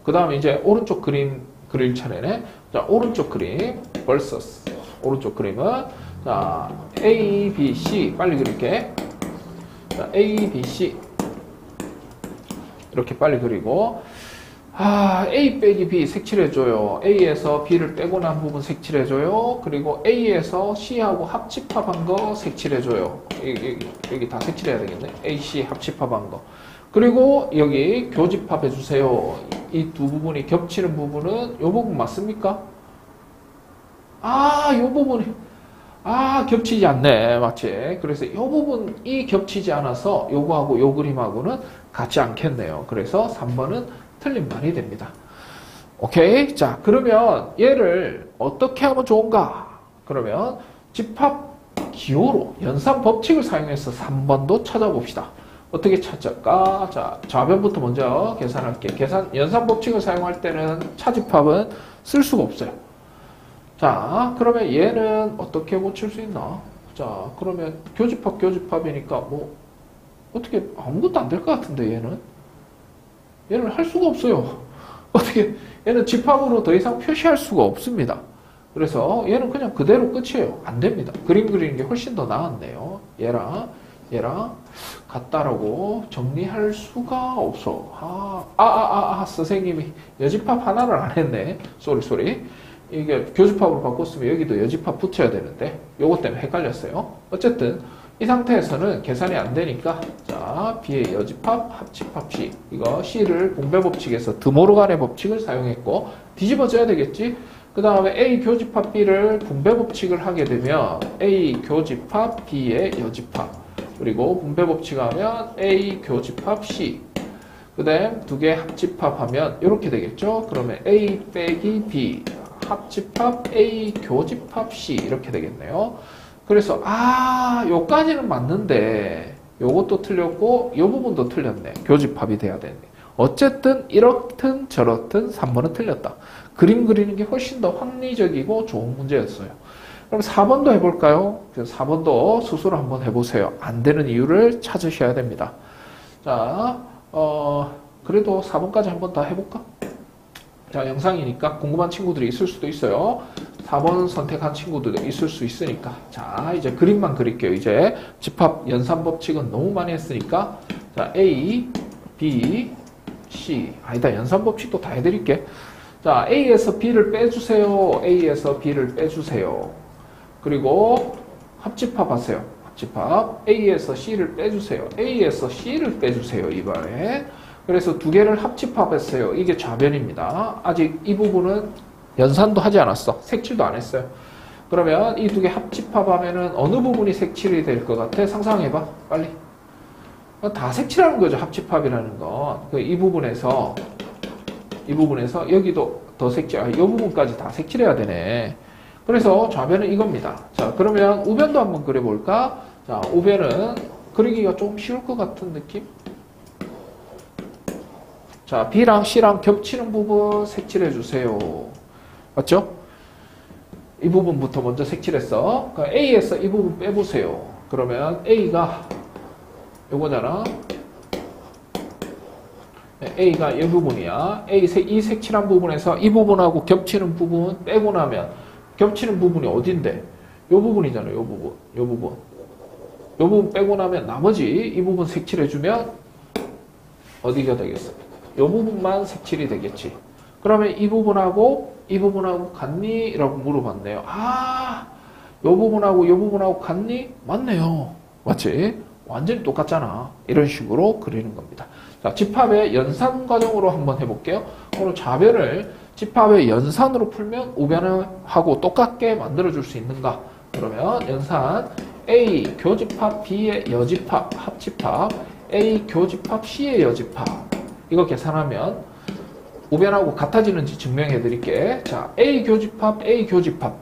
그 다음에 이제 오른쪽 그림 그릴 차례네. 자, 오른쪽 그림 vs 오른쪽 그림은 자, A, B, C 빨리 그릴게. 자, A, B, C 이렇게 빨리 그리고 A 빼기 B 색칠해줘요. A에서 B를 빼고 난 부분 색칠해줘요. 그리고 A에서 C하고 합집합한 거 색칠해줘요. 여기 다 색칠해야 되겠네. A, C 합집합한 거. 그리고 여기 교집합해주세요. 이 두 부분이 겹치는 부분은 이 부분 맞습니까? 이 부분이 겹치지 않네. 맞지? 그래서 이 부분이 겹치지 않아서 요거하고 요 그림하고는 같지 않겠네요. 그래서 3번은 틀린 말이 됩니다. 오케이? 자, 그러면 얘를 어떻게 하면 좋은가? 그러면 집합 기호로 연산 법칙을 사용해서 3번도 찾아봅시다. 어떻게 찾을까? 자, 좌변부터 먼저 계산할게. 연산 법칙을 사용할 때는 차집합은 쓸 수가 없어요. 자, 그러면 얘는 어떻게 고칠 수 있나? 자, 그러면 교집합이니까 뭐 어떻게 아무것도 안 될 것 같은데 얘는 할 수가 없어요. 어떻게 얘는 집합으로 더 이상 표시할 수가 없습니다. 그래서 얘는 그냥 그대로 끝이에요. 안 됩니다. 그림 그리는 게 훨씬 더 나았네요. 얘랑 같다라고 정리할 수가 없어. 선생님이 여집합 하나를 안 했네. 쏘리. 이게 교집합으로 바꿨으면 여기도 여집합 붙여야 되는데 요것 때문에 헷갈렸어요. 어쨌든 이 상태에서는 계산이 안 되니까 자, B의 여집합, 합집합 C 이거 C를 분배법칙에서 드모르간의 법칙을 사용했고 뒤집어져야 되겠지. 그 다음에 A 교집합 B를 분배법칙을 하게 되면 A 교집합 B의 여집합 그리고 분배법칙 하면 A 교집합 C 그 다음 두 개 합집합하면 이렇게 되겠죠. 그러면 A 빼기 B 합집합 A 교집합 C 이렇게 되겠네요. 그래서 요까지는 맞는데 요것도 틀렸고 요 부분도 틀렸네. 교집합이 돼야 되네. 어쨌든 이렇든 저렇든 3번은 틀렸다. 그림 그리는 게 훨씬 더 합리적이고 좋은 문제였어요. 그럼 4번도 해볼까요? 4번도 스스로 한번 해보세요. 안 되는 이유를 찾으셔야 됩니다. 자, 그래도 4번까지 한번 다 해볼까? 자, 영상이니까 궁금한 친구들이 있을 수도 있어요. 4번 선택한 친구들도 있을 수 있으니까. 자, 이제 그림만 그릴게요. 이제 집합 연산 법칙은 너무 많이 했으니까. 자, A, B, C. 아니다, 연산 법칙도 다 해드릴게. 자, A에서 B를 빼주세요. A에서 B를 빼주세요. 그리고 합집합 하세요. 합집합. A에서 C를 빼주세요. A에서 C를 빼주세요. 이번에. 그래서 두 개를 합집합했어요. 이게 좌변입니다. 아직 이 부분은 연산도 하지 않았어. 색칠도 안 했어요. 그러면 이 두 개 합집합하면은 어느 부분이 색칠이 될 것 같아? 상상해봐. 빨리. 다 색칠하는 거죠. 합집합이라는 건. 이 부분에서 여기도 더 색칠, 이 부분까지 다 색칠해야 되네. 그래서 좌변은 이겁니다. 자, 그러면 우변도 한번 그려볼까? 자, 우변은 그리기가 좀 쉬울 것 같은 느낌? 자, B랑 C랑 겹치는 부분 색칠해 주세요. 맞죠? 이 부분부터 먼저 색칠했어. 그러니까 A에서 이 부분 빼보세요. 그러면 A가 요거잖아. A가 이 부분이야. 이 색칠한 부분에서 이 부분하고 겹치는 부분 빼고 나면 겹치는 부분이 어딘데? 요 부분이잖아. 요 부분. 요 부분. 요 부분 빼고 나면 나머지 이 부분 색칠해주면 어디가 되겠어? 요 부분만 색칠이 되겠지. 그러면 이 부분하고 같니? 라고 물어봤네요. 아, 요 부분하고 같니? 맞네요. 맞지? 완전히 똑같잖아. 이런 식으로 그리는 겁니다. 자, 집합의 연산 과정으로 한번 해볼게요. 오늘 좌변을 집합의 연산으로 풀면 우변하고 똑같게 만들어줄 수 있는가? 그러면 연산 A 교집합 B의 여집합 합집합 A 교집합 C의 여집합 이거 계산하면 우변하고 같아지는지 증명해 드릴게. 자, A 교집합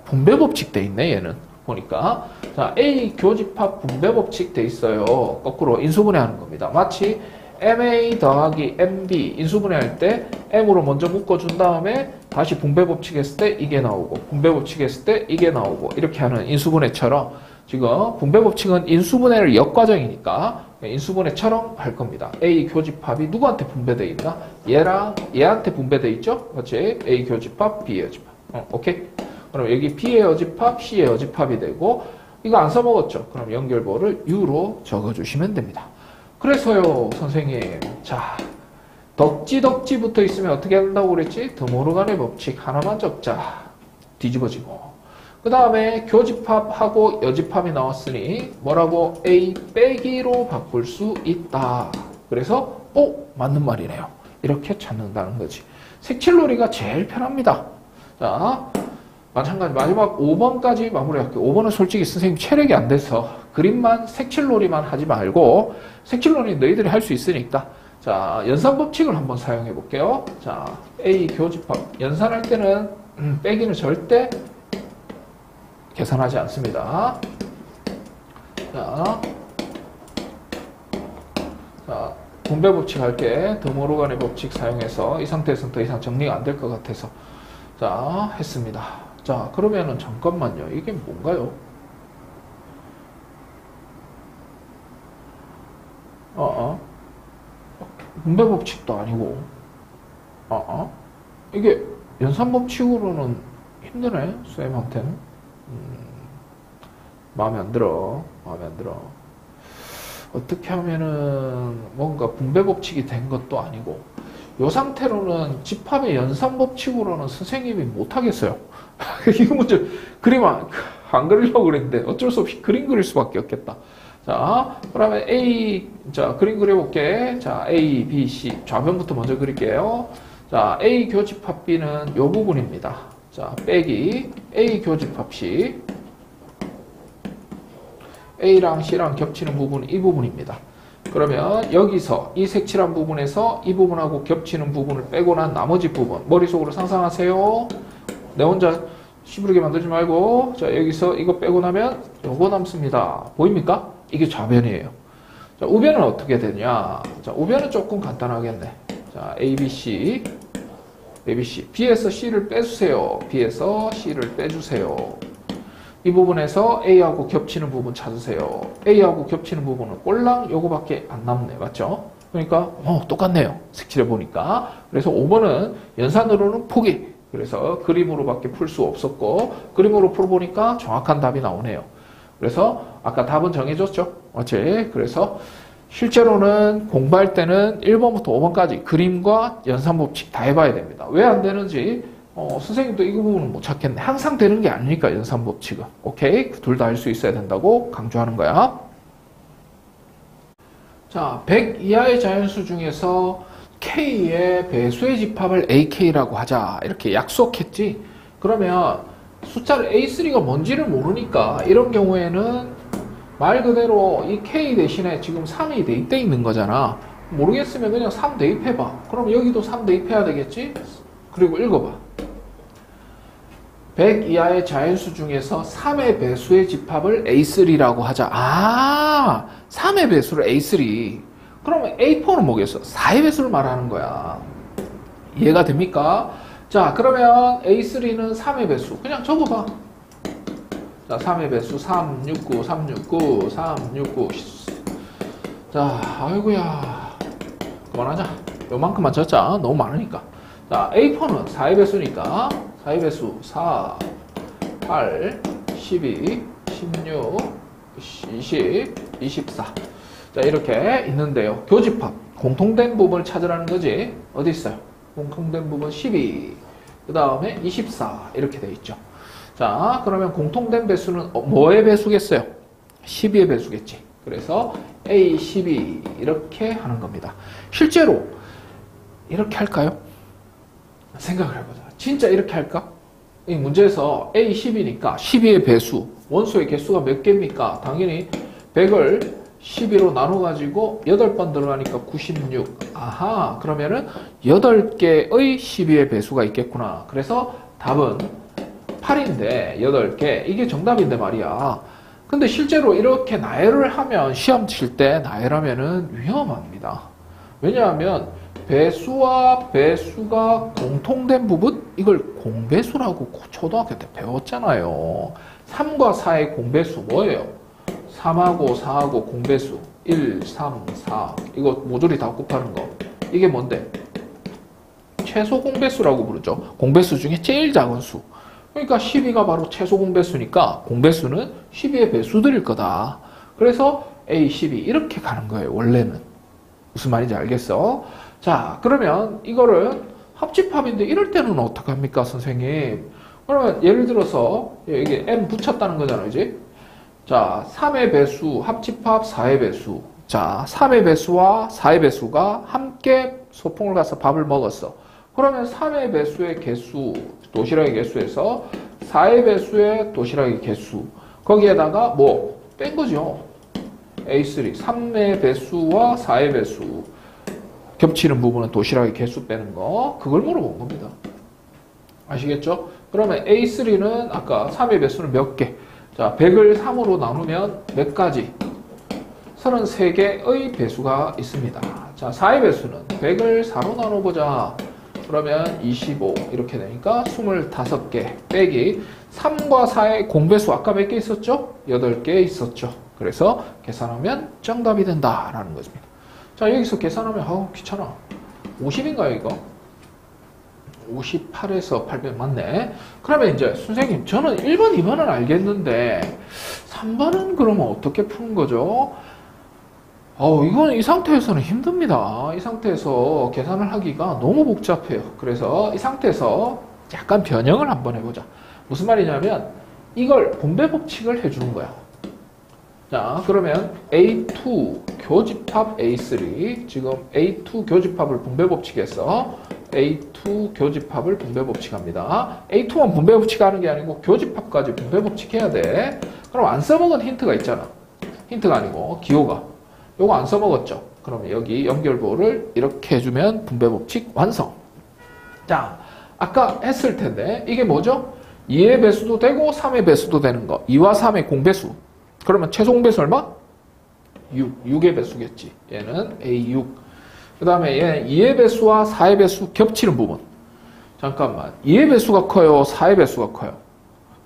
분배 법칙 돼 있네. 얘는 보니까 자, A 교집합 분배 법칙 돼 있어요. 거꾸로 인수분해 하는 겁니다. 마치 MA 더하기 MB 인수분해 할 때 M으로 먼저 묶어준 다음에 다시 분배 법칙 했을 때 이게 나오고 분배 법칙 했을 때 이게 나오고 이렇게 하는 인수분해처럼 지금 분배 법칙은 인수분해를 역과정이니까 인수분해처럼 할 겁니다. A 교집합이 누구한테 분배되어 있나? 얘랑 얘한테 분배되어 있죠? 그렇지? A 교집합, B 여집합. 오케이? 그럼 여기 B의 여집합, C의 여집합이 되고 이거 안 써먹었죠? 그럼 연결보를 U로 적어주시면 됩니다. 그래서요, 선생님. 자, 덕지 붙어 있으면 어떻게 한다고 그랬지? 드모르간의 법칙 하나만 적자. 뒤집어지고. 그 다음에 교집합하고 여집합이 나왔으니 뭐라고? A 빼기로 바꿀 수 있다. 그래서 맞는 말이네요. 이렇게 찾는다는 거지. 색칠놀이가 제일 편합니다. 자, 마찬가지 마지막 5번까지 마무리할게요. 5번은 솔직히 선생님 체력이 안 돼서 그림만 색칠놀이만 하지 말고 색칠놀이 너희들이 할 수 있으니까 자, 연산 법칙을 한번 사용해 볼게요. 자, A 교집합 연산할 때는 빼기는 절대 계산하지 않습니다. 자, 분배 법칙 할게. 드모르간의 법칙 사용해서 이 상태에서는 더 이상 정리가 안 될 것 같아서 자, 했습니다. 자, 그러면은 잠깐만요. 이게 뭔가요? 분배 법칙도 아니고 이게 연산 법칙으로는 힘드네. 쌤한테는. 마음에 안 들어. 어떻게 하면은 뭔가 분배 법칙이 된 것도 아니고 이 상태로는 집합의 연산 법칙으로는 선생님이 못 하겠어요. 이거 먼저 그림 안 그리려고 그랬는데 어쩔 수 없이 그림 그릴 수밖에 없겠다. 자, 그러면 A, 자, 그림 그려볼게. 자, A, B, C. 좌변부터 먼저 그릴게요. 자, A 교집합 B는 이 부분입니다. 자, 빼기 A 교집합 C. A랑 C랑 겹치는 부분은 이 부분입니다. 그러면 여기서 이 색칠한 부분에서 이 부분하고 겹치는 부분을 빼고 난 나머지 부분 머릿속으로 상상하세요. 내 혼자 시부르게 만들지 말고 자, 여기서 이거 빼고 나면 요거 남습니다. 보입니까? 이게 좌변이에요. 자, 우변은 어떻게 되냐? 자, 우변은 조금 간단하겠네. 자, A, B, C. B에서 C를 빼주세요. B에서 C를 빼주세요. 이 부분에서 A하고 겹치는 부분 찾으세요. A하고 겹치는 부분은 꼴랑 요거밖에 안 남네. 맞죠? 그러니까 똑같네요. 색칠해 보니까. 그래서 5번은 연산으로는 포기. 그래서 그림으로밖에 풀 수 없었고 그림으로 풀어보니까 정확한 답이 나오네요. 그래서 아까 답은 정해졌죠. 맞지? 그래서 실제로는 공부할 때는 1번부터 5번까지 그림과 연산법칙 다 해봐야 됩니다. 왜 안 되는지 선생님도 이 부분은 못 찾겠네. 항상 되는 게 아니니까 연산법칙은. 오케이? 둘 다 할 수 있어야 된다고 강조하는 거야. 자, 100 이하의 자연수 중에서 K의 배수의 집합을 AK라고 하자. 이렇게 약속했지. 그러면 숫자를 A3가 뭔지를 모르니까 이런 경우에는 말 그대로 이 K 대신에 지금 3이 대입되어 있는 거잖아. 모르겠으면 그냥 3 대입해봐. 그럼 여기도 3 대입해야 되겠지? 그리고 읽어봐. 100 이하의 자연수 중에서 3의 배수의 집합을 A3라고 하자. 3의 배수를 A3. 그러면 A4는 뭐겠어? 4의 배수를 말하는 거야. 이해가 됩니까? 자, 그러면 A3는 3의 배수. 그냥 적어봐. 자, 3의 배수 3, 6, 9, 3, 6, 9, 3, 6, 9. 자, 아이고야. 그만하자. 요만큼만 적자. 너무 많으니까. 자, A4는 4의 배수니까 4의 배수 4, 8, 12, 16, 20, 24. 자, 이렇게 있는데요. 교집합, 공통된 부분을 찾으라는 거지. 어디 있어요? 공통된 부분 12, 그 다음에 24 이렇게 돼 있죠. 자, 그러면 공통된 배수는 뭐의 배수겠어요? 12의 배수겠지. 그래서 A12 이렇게 하는 겁니다. 실제로 이렇게 할까요? 생각을 해보자. 진짜 이렇게 할까? 이 문제에서 A10이니까 12의 배수, 원소의 개수가 몇 개입니까? 당연히 100을 12로 나눠가지고 8번 들어가니까 96. 아하, 그러면은 8개의 12의 배수가 있겠구나. 그래서 답은 8인데 8개. 이게 정답인데 말이야. 근데 실제로 이렇게 나열을 하면 시험 칠 때 나열하면은 위험합니다. 왜냐하면 배수와 배수가 공통된 부분? 이걸 공배수라고 초등학교 때 배웠잖아요. 3과 4의 공배수 뭐예요? 3하고 4하고 공배수 1, 3, 4 이거 모조리 다 곱하는 거. 이게 뭔데? 최소 공배수라고 부르죠. 공배수 중에 제일 작은 수. 그러니까 12가 바로 최소 공배수니까 공배수는 12의 배수들일 거다. 그래서 A12 이렇게 가는 거예요. 원래는. 무슨 말인지 알겠어? 자, 그러면 이거를 합집합인데 이럴 때는 어떡합니까, 선생님? 그러면 예를 들어서 이게 M 붙였다는 거잖아요, 이제. 자, 3의 배수, 합집합 4의 배수. 자, 3의 배수와 4의 배수가 함께 소풍을 가서 밥을 먹었어. 그러면 3의 배수의 개수, 도시락의 개수에서 4의 배수의 도시락의 개수. 거기에다가 뭐 뺀 거죠. A3, 3의 배수와 4의 배수. 겹치는 부분은 도시락의 개수 빼는 거. 그걸 물어본 겁니다. 아시겠죠? 그러면 A3는 아까 3의 배수는 몇 개? 자, 100을 3으로 나누면 몇 가지? 33개의 배수가 있습니다. 자, 4의 배수는 100을 4로 나눠보자. 그러면 25 이렇게 되니까 25개 빼기 3과 4의 공배수 아까 몇 개 있었죠? 8개 있었죠. 그래서 계산하면 정답이 된다라는 것입니다. 자, 여기서 계산하면 귀찮아. 50인가요 이거? 58에서 800 맞네. 그러면 이제 선생님 저는 1번, 2번은 알겠는데 3번은 그러면 어떻게 푸는 거죠? 이건 이 상태에서는 힘듭니다. 이 상태에서 계산을 하기가 너무 복잡해요. 그래서 이 상태에서 약간 변형을 한번 해보자. 무슨 말이냐면 이걸 분배 법칙을 해주는 거야. 자, 그러면 A2 교집합 A3 지금 A2 교집합을 분배 법칙에서 A2 교집합을 분배 법칙합니다. A2만 분배 법칙하는 게 아니고 교집합까지 분배 법칙해야 돼. 그럼 안 써먹은 힌트가 있잖아. 힌트가 아니고 기호가. 요거 안 써먹었죠. 그러면 여기 연결부호를 이렇게 해주면 분배 법칙 완성. 자, 아까 했을 텐데 이게 뭐죠? 2의 배수도 되고 3의 배수도 되는 거. 2와 3의 공배수. 그러면 최소 공배수 얼마? 6의 배수겠지. 얘는 A6. 그 다음에 얘는 2의 배수와 4의 배수 겹치는 부분. 잠깐만. 2의 배수가 커요? 4의 배수가 커요?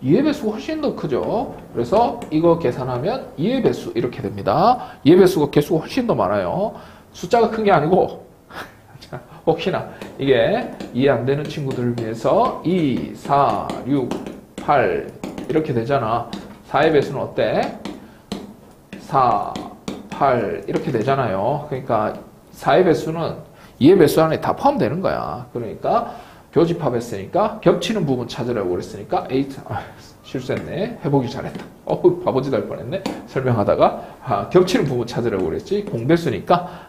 2의 배수가 훨씬 더 크죠. 그래서 이거 계산하면 2의 배수 이렇게 됩니다. 2의 배수가 개수가 훨씬 더 많아요. 숫자가 큰 게 아니고 자, 혹시나 이게 이해 안 되는 친구들을 위해서 2, 4, 6, 8 이렇게 되잖아. 4의 배수는 어때? 4, 8 이렇게 되잖아요. 그러니까 4의 배수는 2의 배수 안에 다 포함되는 거야. 그러니까 교집합했으니까 겹치는 부분 찾으라고 그랬으니까 8, 실수했네. 해보기 잘했다. 바보짓 할 뻔했네. 설명하다가 겹치는 부분 찾으라고 그랬지. 공배수니까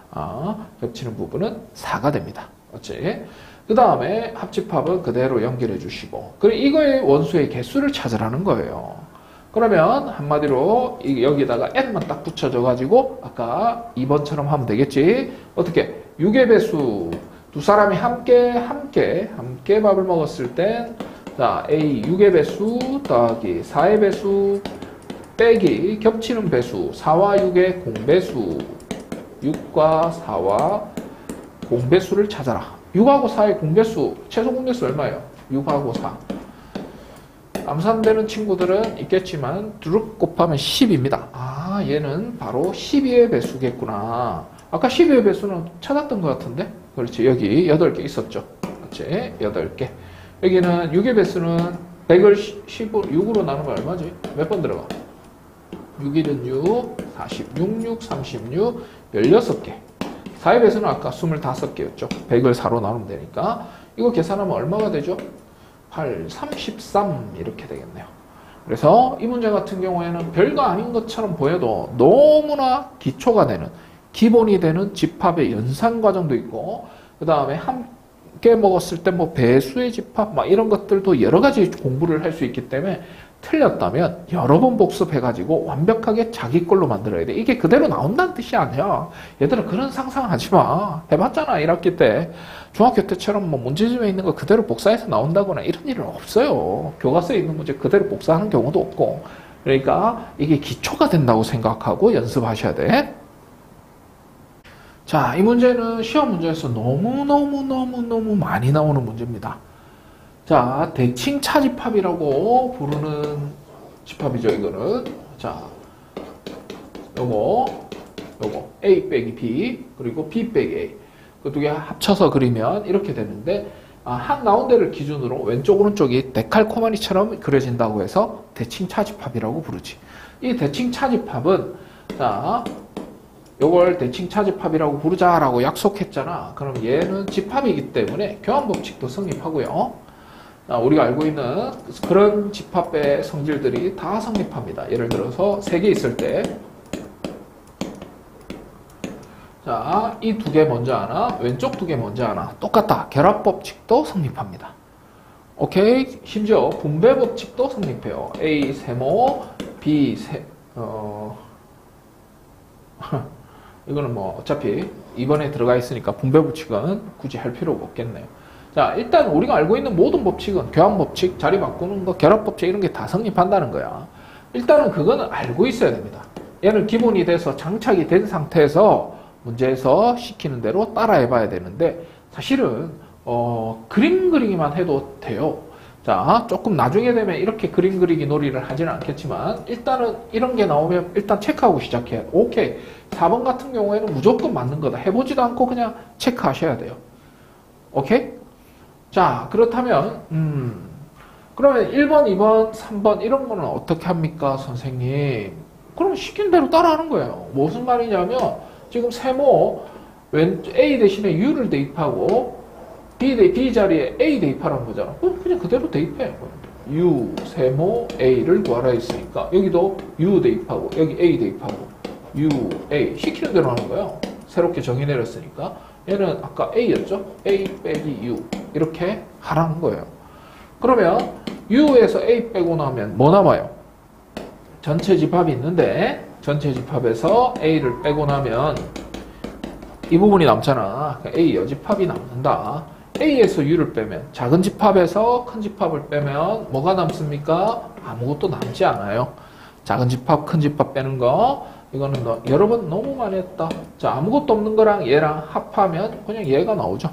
겹치는 부분은 4가 됩니다. 맞지? 그 다음에 합집합은 그대로 연결해 주시고 그리고 이거의 원수의 개수를 찾으라는 거예요. 그러면 한마디로 여기다가 n만 딱 붙여줘 가지고 아까 2번처럼 하면 되겠지. 어떻게? 6의 배수 두 사람이 함께 밥을 먹었을 땐 자, A 6의 배수 더하기 4의 배수 빼기 겹치는 배수 4와 6의 공배수 6과 4와 공배수를 찾아라. 6하고 4의 공배수 최소 공배수 얼마예요? 6하고 4 암산되는 친구들은 있겠지만 두릅 곱하면 10입니다. 얘는 바로 12의 배수겠구나. 아까 12의 배수는 찾았던 것 같은데? 그렇지. 여기 8개 있었죠. 그렇지. 8개. 여기는 6의 배수는 100을 6으로 나누면 얼마지? 몇 번 들어가? 6일은 6, 46, 6, 36, 16개. 4의 배수는 아까 25개였죠. 100을 4로 나누면 되니까. 이거 계산하면 얼마가 되죠? 8, 33 이렇게 되겠네요. 그래서 이 문제 같은 경우에는 별거 아닌 것처럼 보여도 너무나 기초가 되는 기본이 되는 집합의 연산 과정도 있고 그 다음에 함께 먹었을 때 뭐 배수의 집합 막 이런 것들도 여러 가지 공부를 할 수 있기 때문에 틀렸다면 여러 번 복습해가지고 완벽하게 자기 걸로 만들어야 돼. 이게 그대로 나온다는 뜻이 아니야. 얘들아 그런 상상하지 마. 해봤잖아 1학기 때. 중학교 때처럼 뭐 문제집에 있는 거 그대로 복사해서 나온다거나 이런 일은 없어요. 교과서에 있는 문제 그대로 복사하는 경우도 없고. 그러니까 이게 기초가 된다고 생각하고 연습하셔야 돼. 자, 이 문제는 시험 문제에서 너무 많이 나오는 문제입니다. 자, 대칭 차집합이라고 부르는 집합이죠, 이거는. 자, 요거 A 빼기 B, 그리고 B 빼기 A. 그 두 개 합쳐서 그리면 이렇게 되는데, 한 가운데를 기준으로 왼쪽, 오른쪽이 데칼코마니처럼 그려진다고 해서 대칭 차집합이라고 부르지. 이 대칭 차집합은, 자, 요걸 대칭 차집합이라고 부르자라고 약속했잖아. 그럼 얘는 집합이기 때문에 교환법칙도 성립하고요. 우리가 알고 있는 그런 집합의 성질들이 다 성립합니다. 예를 들어서 3개 있을 때 자, 이 2개 먼저 하나, 왼쪽 2개 먼저 하나 똑같다. 결합법칙도 성립합니다. 오케이? 심지어 분배법칙도 성립해요. A 세모, B 이거는 뭐 어차피 이번에 들어가 있으니까 분배법칙은 굳이 할 필요가 없겠네요. 자, 일단 우리가 알고 있는 모든 법칙은 교환법칙, 자리 바꾸는 거, 결합법칙 이런 게 다 성립한다는 거야. 일단은 그거는 알고 있어야 됩니다. 얘는 기본이 돼서 장착이 된 상태에서 문제에서 시키는 대로 따라해 봐야 되는데 사실은 그림 그리기만 해도 돼요. 자, 조금 나중에 되면 이렇게 그림 그리기 놀이를 하지는 않겠지만 일단은 이런 게 나오면 일단 체크하고 시작해야 돼. 오케이. 4번 같은 경우에는 무조건 맞는 거다. 해보지도 않고 그냥 체크하셔야 돼요. 오케이? 자, 그렇다면 그러면 1번, 2번, 3번 이런 거는 어떻게 합니까, 선생님? 그러면 시킨 대로 따라하는 거예요. 무슨 말이냐면 지금 세모 A 대신에 U를 대입하고 B 자리에 A 대입하라는 거잖아. 그냥 그대로 대입해. U, 세모, A를 구하라 했으니까 여기도 U 대입하고 여기 A 대입하고 U, A 시키는 대로 하는 거예요. 새롭게 정의 내렸으니까 얘는 아까 A였죠? A 빼기 U 이렇게 하라는 거예요. 그러면 U에서 A 빼고 나면 뭐 남아요? 전체 집합이 있는데 전체 집합에서 A를 빼고 나면 이 부분이 남잖아. A 여집합이 남는다. A에서 U를 빼면 작은 집합에서 큰 집합을 빼면 뭐가 남습니까? 아무것도 남지 않아요. 작은 집합, 큰 집합 빼는 거 이거는 여러 번 너무 많이 했다. 자, 아무것도 없는 거랑 얘랑 합하면 그냥 얘가 나오죠.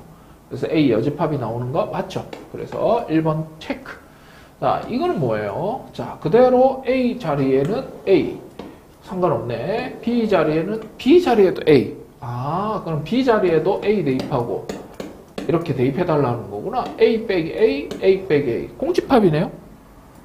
그래서 A 여집합이 나오는 거 맞죠? 그래서 1번 체크. 자, 이거는 뭐예요? 자, 그대로 A 자리에는 A. 상관없네. B 자리에는 B 자리에도 A. 아, 그럼 B 자리에도 A 대입하고 이렇게 대입해달라는 거구나. A 빼기 A, A 빼기 A. 공집합이네요.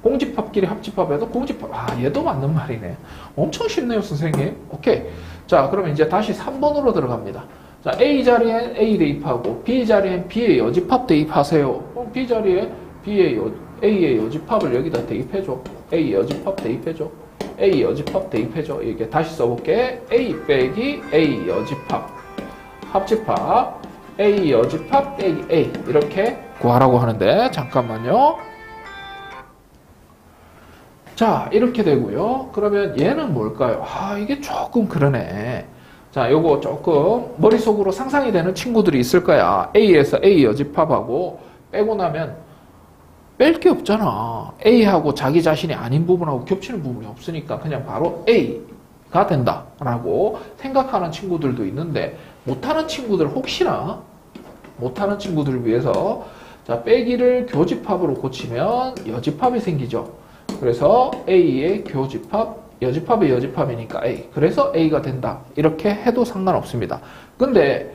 공집합끼리 합집합해도 공집합. 아, 얘도 맞는 말이네. 엄청 쉽네요, 선생님. 오케이. 자, 그러면 이제 다시 3번으로 들어갑니다. 자, A 자리엔 A 대입하고 B 자리엔 B의 여집합 대입하세요. 그럼 B 자리에 A의 여집합을 여기다 대입해줘. A 여집합 대입해줘. A 여집합 대입해줘. 이게 다시 써볼게. A 빼기 A 여집합. 합집합. A 여집합 빼기 A. 이렇게 구하라고 하는데, 잠깐만요. 자, 이렇게 되고요. 그러면 얘는 뭘까요? 아, 이게 조금 그러네. 자, 요거 조금 머릿속으로 상상이 되는 친구들이 있을 거야. A에서 A 여집합하고 빼고 나면 뺄 게 없잖아. A하고 자기 자신이 아닌 부분하고 겹치는 부분이 없으니까 그냥 바로 A가 된다라고 생각하는 친구들도 있는데, 못하는 친구들, 혹시나 못하는 친구들을 위해서 자, 빼기를 교집합으로 고치면 여집합이 생기죠. 그래서 A의 교집합, 여집합의 여집합이니까 A. 그래서 A가 된다. 이렇게 해도 상관없습니다. 근데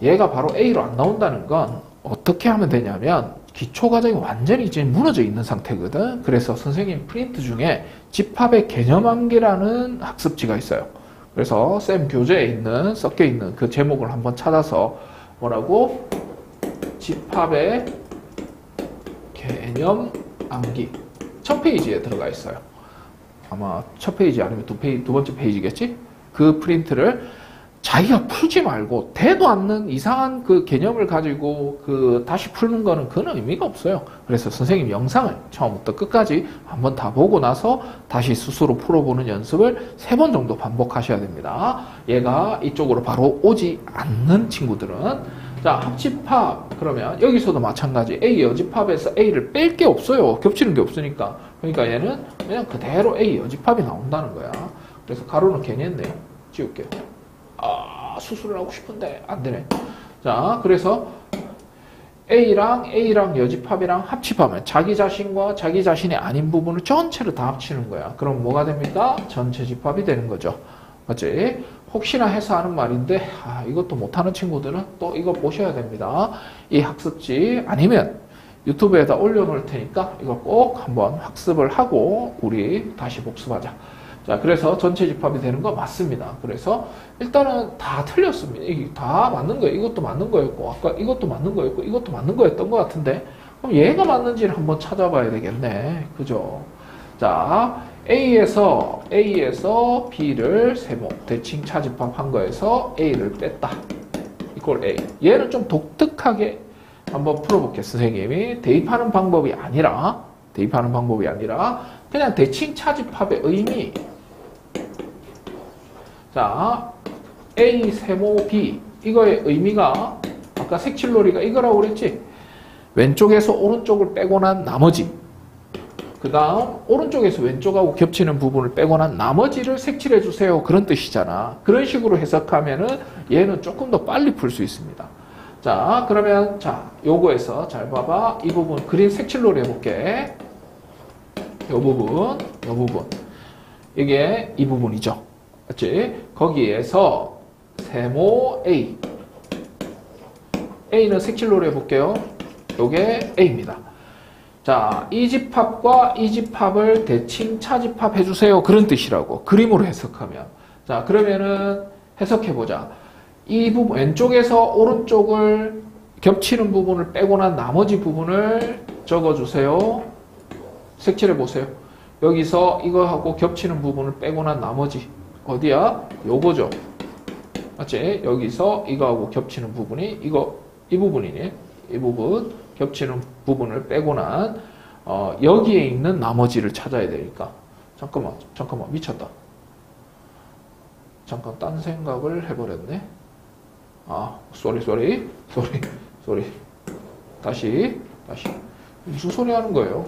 얘가 바로 A로 안 나온다는 건 어떻게 하면 되냐면, 기초 과정이 완전히 이제 무너져 있는 상태거든. 그래서 선생님 프린트 중에 집합의 개념암기라는 학습지가 있어요. 그래서 쌤 교재에 있는, 섞여 있는 그 제목을 한번 찾아서 뭐라고? 집합의 개념암기. 첫 페이지에 들어가 있어요. 아마 첫 페이지 아니면 두 번째 페이지겠지? 그 프린트를 자기가 풀지 말고 되도 않는 이상한 그 개념을 가지고 다시 푸는 거는 그건 의미가 없어요. 그래서 선생님 영상을 처음부터 끝까지 한번 다 보고 나서 다시 스스로 풀어보는 연습을 3번 정도 반복하셔야 됩니다. 얘가 이쪽으로 바로 오지 않는 친구들은. 자, 합집합. 그러면 여기서도 마찬가지. A 여집합에서 A를 뺄 게 없어요. 겹치는 게 없으니까. 그러니까 얘는 그냥 그대로 A 여집합이 나온다는 거야. 그래서 가로는 괜히 했네요. 지울게요. 아, 수술을 하고 싶은데 안 되네. 자, 그래서 A랑 여집합이랑 합집하면 자기 자신과 자기 자신이 아닌 부분을 전체를 다 합치는 거야. 그럼 뭐가 됩니까? 전체 집합이 되는 거죠. 맞지? 혹시나 해서 하는 말인데, 이것도 못하는 친구들은 또 이거 보셔야 됩니다. 이 학습지 아니면 유튜브에다 올려놓을 테니까 이거 꼭 한번 학습을 하고 우리 다시 복습하자. 자, 그래서 전체 집합이 되는 거 맞습니다. 그래서 일단은 다 틀렸습니다. 이게 다 맞는 거예요. 이것도 맞는 거였고, 아까 이것도 맞는 거였고, 이것도 맞는 거였던 것 같은데, 그럼 얘가 맞는지를 한번 찾아봐야 되겠네. 그죠? 자, A에서 B를 세모, 대칭 차집합한 거에서 A를 뺐다. 이꼴 A. 얘는 좀 독특하게 한번 풀어볼게요. 선생님이 대입하는 방법이 아니라 그냥 대칭 차집합의 의미. 자, A 세모 B. 이거의 의미가 아까 색칠놀이가 이거라고 그랬지? 왼쪽에서 오른쪽을 빼고 난 나머지, 그 다음 오른쪽에서 왼쪽하고 겹치는 부분을 빼고 난 나머지를 색칠해 주세요. 그런 뜻이잖아. 그런 식으로 해석하면은 얘는 조금 더 빨리 풀 수 있습니다. 자, 그러면 자, 요거에서 잘 봐봐. 이 부분 그림 색칠놀이 해볼게. 요 부분. 이게 이 부분이죠. 맞지? 거기에서 세모 A. A는 색칠놀이 해볼게요. 요게 A입니다. 자, 이 집합과 이 집합을 대칭 차집합 해주세요. 그런 뜻이라고. 그림으로 해석하면. 자, 그러면은 해석해보자. 이 부분, 왼쪽에서 오른쪽을 겹치는 부분을 빼고 난 나머지 부분을 적어주세요. 색칠해보세요. 여기서 이거하고 겹치는 부분을 빼고 난 나머지. 어디야? 요거죠. 맞지? 여기서 이거하고 겹치는 부분이 이 부분이네. 이 부분. 겹치는 부분을 빼고 난 여기에 있는 나머지를 찾아야 되니까. 잠깐만 미쳤다. 잠깐 딴 생각을 해버렸네. 쏘리. 다시 무슨 소리 하는 거예요?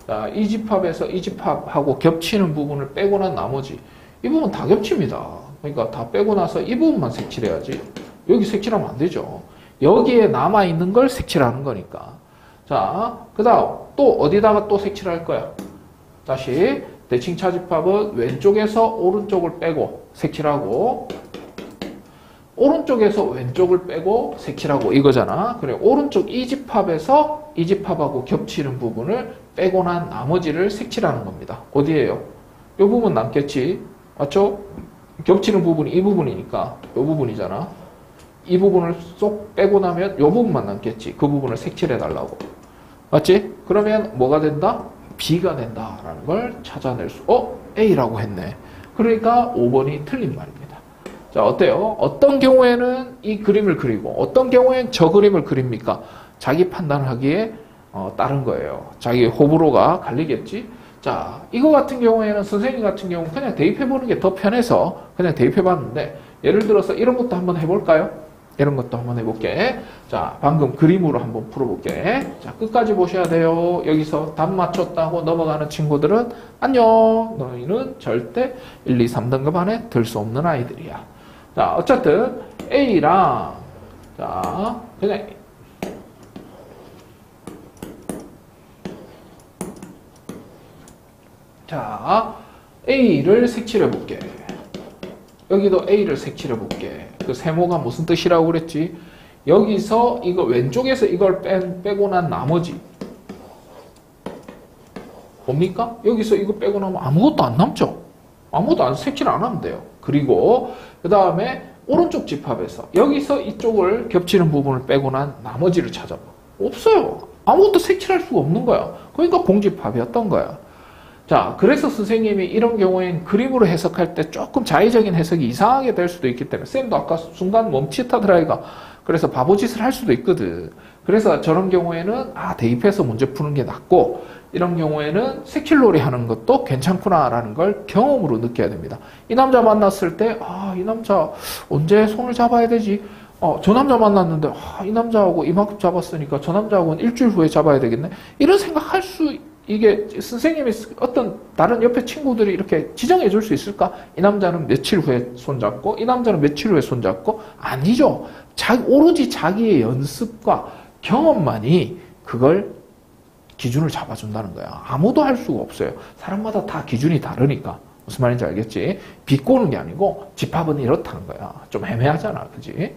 자, 이 집합에서 이 집합하고 겹치는 부분을 빼고 난 나머지, 이 부분 다 겹칩니다. 그러니까 다 빼고 나서 이 부분만 색칠해야지. 여기 색칠하면 안 되죠. 여기에 남아있는 걸 색칠하는 거니까. 자, 그 다음 또 어디다가 또 색칠을 할 거야? 다시 대칭 차집합은 왼쪽에서 오른쪽을 빼고 색칠하고 오른쪽에서 왼쪽을 빼고 색칠하고 이거잖아. 그래, 오른쪽 이 집합에서 이 집합하고 겹치는 부분을 빼고 난 나머지를 색칠하는 겁니다. 어디에요? 이 부분 남겠지? 맞죠? 겹치는 부분이 이 부분이니까 이 부분이잖아. 이 부분을 쏙 빼고 나면 이 부분만 남겠지. 그 부분을 색칠해 달라고. 맞지? 그러면 뭐가 된다? B가 된다라는 걸 찾아낼 수. A라고 했네. 그러니까 5번이 틀린 말입니다. 자, 어때요? 어떤 경우에는 이 그림을 그리고 어떤 경우에는 저 그림을 그립니까? 자기 판단하기에 따른 거예요. 자기 호불호가 갈리겠지? 자, 이거 같은 경우에는 선생님 같은 경우는 그냥 대입해보는 게 더 편해서 그냥 대입해봤는데 예를 들어서 이런 것도 한번 해볼까요? 이런 것도 한번 해볼게. 자, 방금 그림으로 한번 풀어볼게. 자, 끝까지 보셔야 돼요. 여기서 답 맞췄다고 넘어가는 친구들은 안녕. 너희는 절대 1, 2, 3등급 안에 들 수 없는 아이들이야. 자, 어쨌든 A랑 자, 그냥 자, A를 색칠해 볼게. 여기도 A를 색칠해 볼게. 그 세모가 무슨 뜻이라고 그랬지? 여기서 이거 왼쪽에서 이걸 빼고 난 나머지 뭡니까? 여기서 이거 빼고 나면 아무것도 안 남죠? 아무것도 안 색칠 안 하면 돼요. 그리고 그 다음에 오른쪽 집합에서 여기서 이쪽을 겹치는 부분을 빼고 난 나머지를 찾아봐. 없어요. 아무것도 색칠할 수가 없는 거야. 그러니까 공집합이었던 거야. 자, 그래서 선생님이 이런 경우엔 그림으로 해석할 때 조금 자의적인 해석이 이상하게 될 수도 있기 때문에 쌤도 아까 순간 멈칫하더라이가 그래서 바보짓을 할 수도 있거든. 그래서 저런 경우에는 대입해서 문제 푸는 게 낫고 이런 경우에는 색칠놀이 하는 것도 괜찮구나라는 걸 경험으로 느껴야 됩니다. 이 남자 만났을 때 이 남자 언제 손을 잡아야 되지? 저 남자 만났는데 이 남자하고 이만큼 잡았으니까 저 남자하고는 일주일 후에 잡아야 되겠네. 이런 생각할 수 이게 선생님이 어떤 다른 옆에 친구들이 이렇게 지정해 줄 수 있을까? 이 남자는 며칠 후에 손잡고 이 남자는 며칠 후에 손잡고 아니죠. 오로지 자기의 연습과 경험만이 그걸 기준을 잡아준다는 거야. 아무도 할 수가 없어요. 사람마다 다 기준이 다르니까. 무슨 말인지 알겠지? 비꼬는 게 아니고 집합은 이렇다는 거야. 좀 애매하잖아. 그지?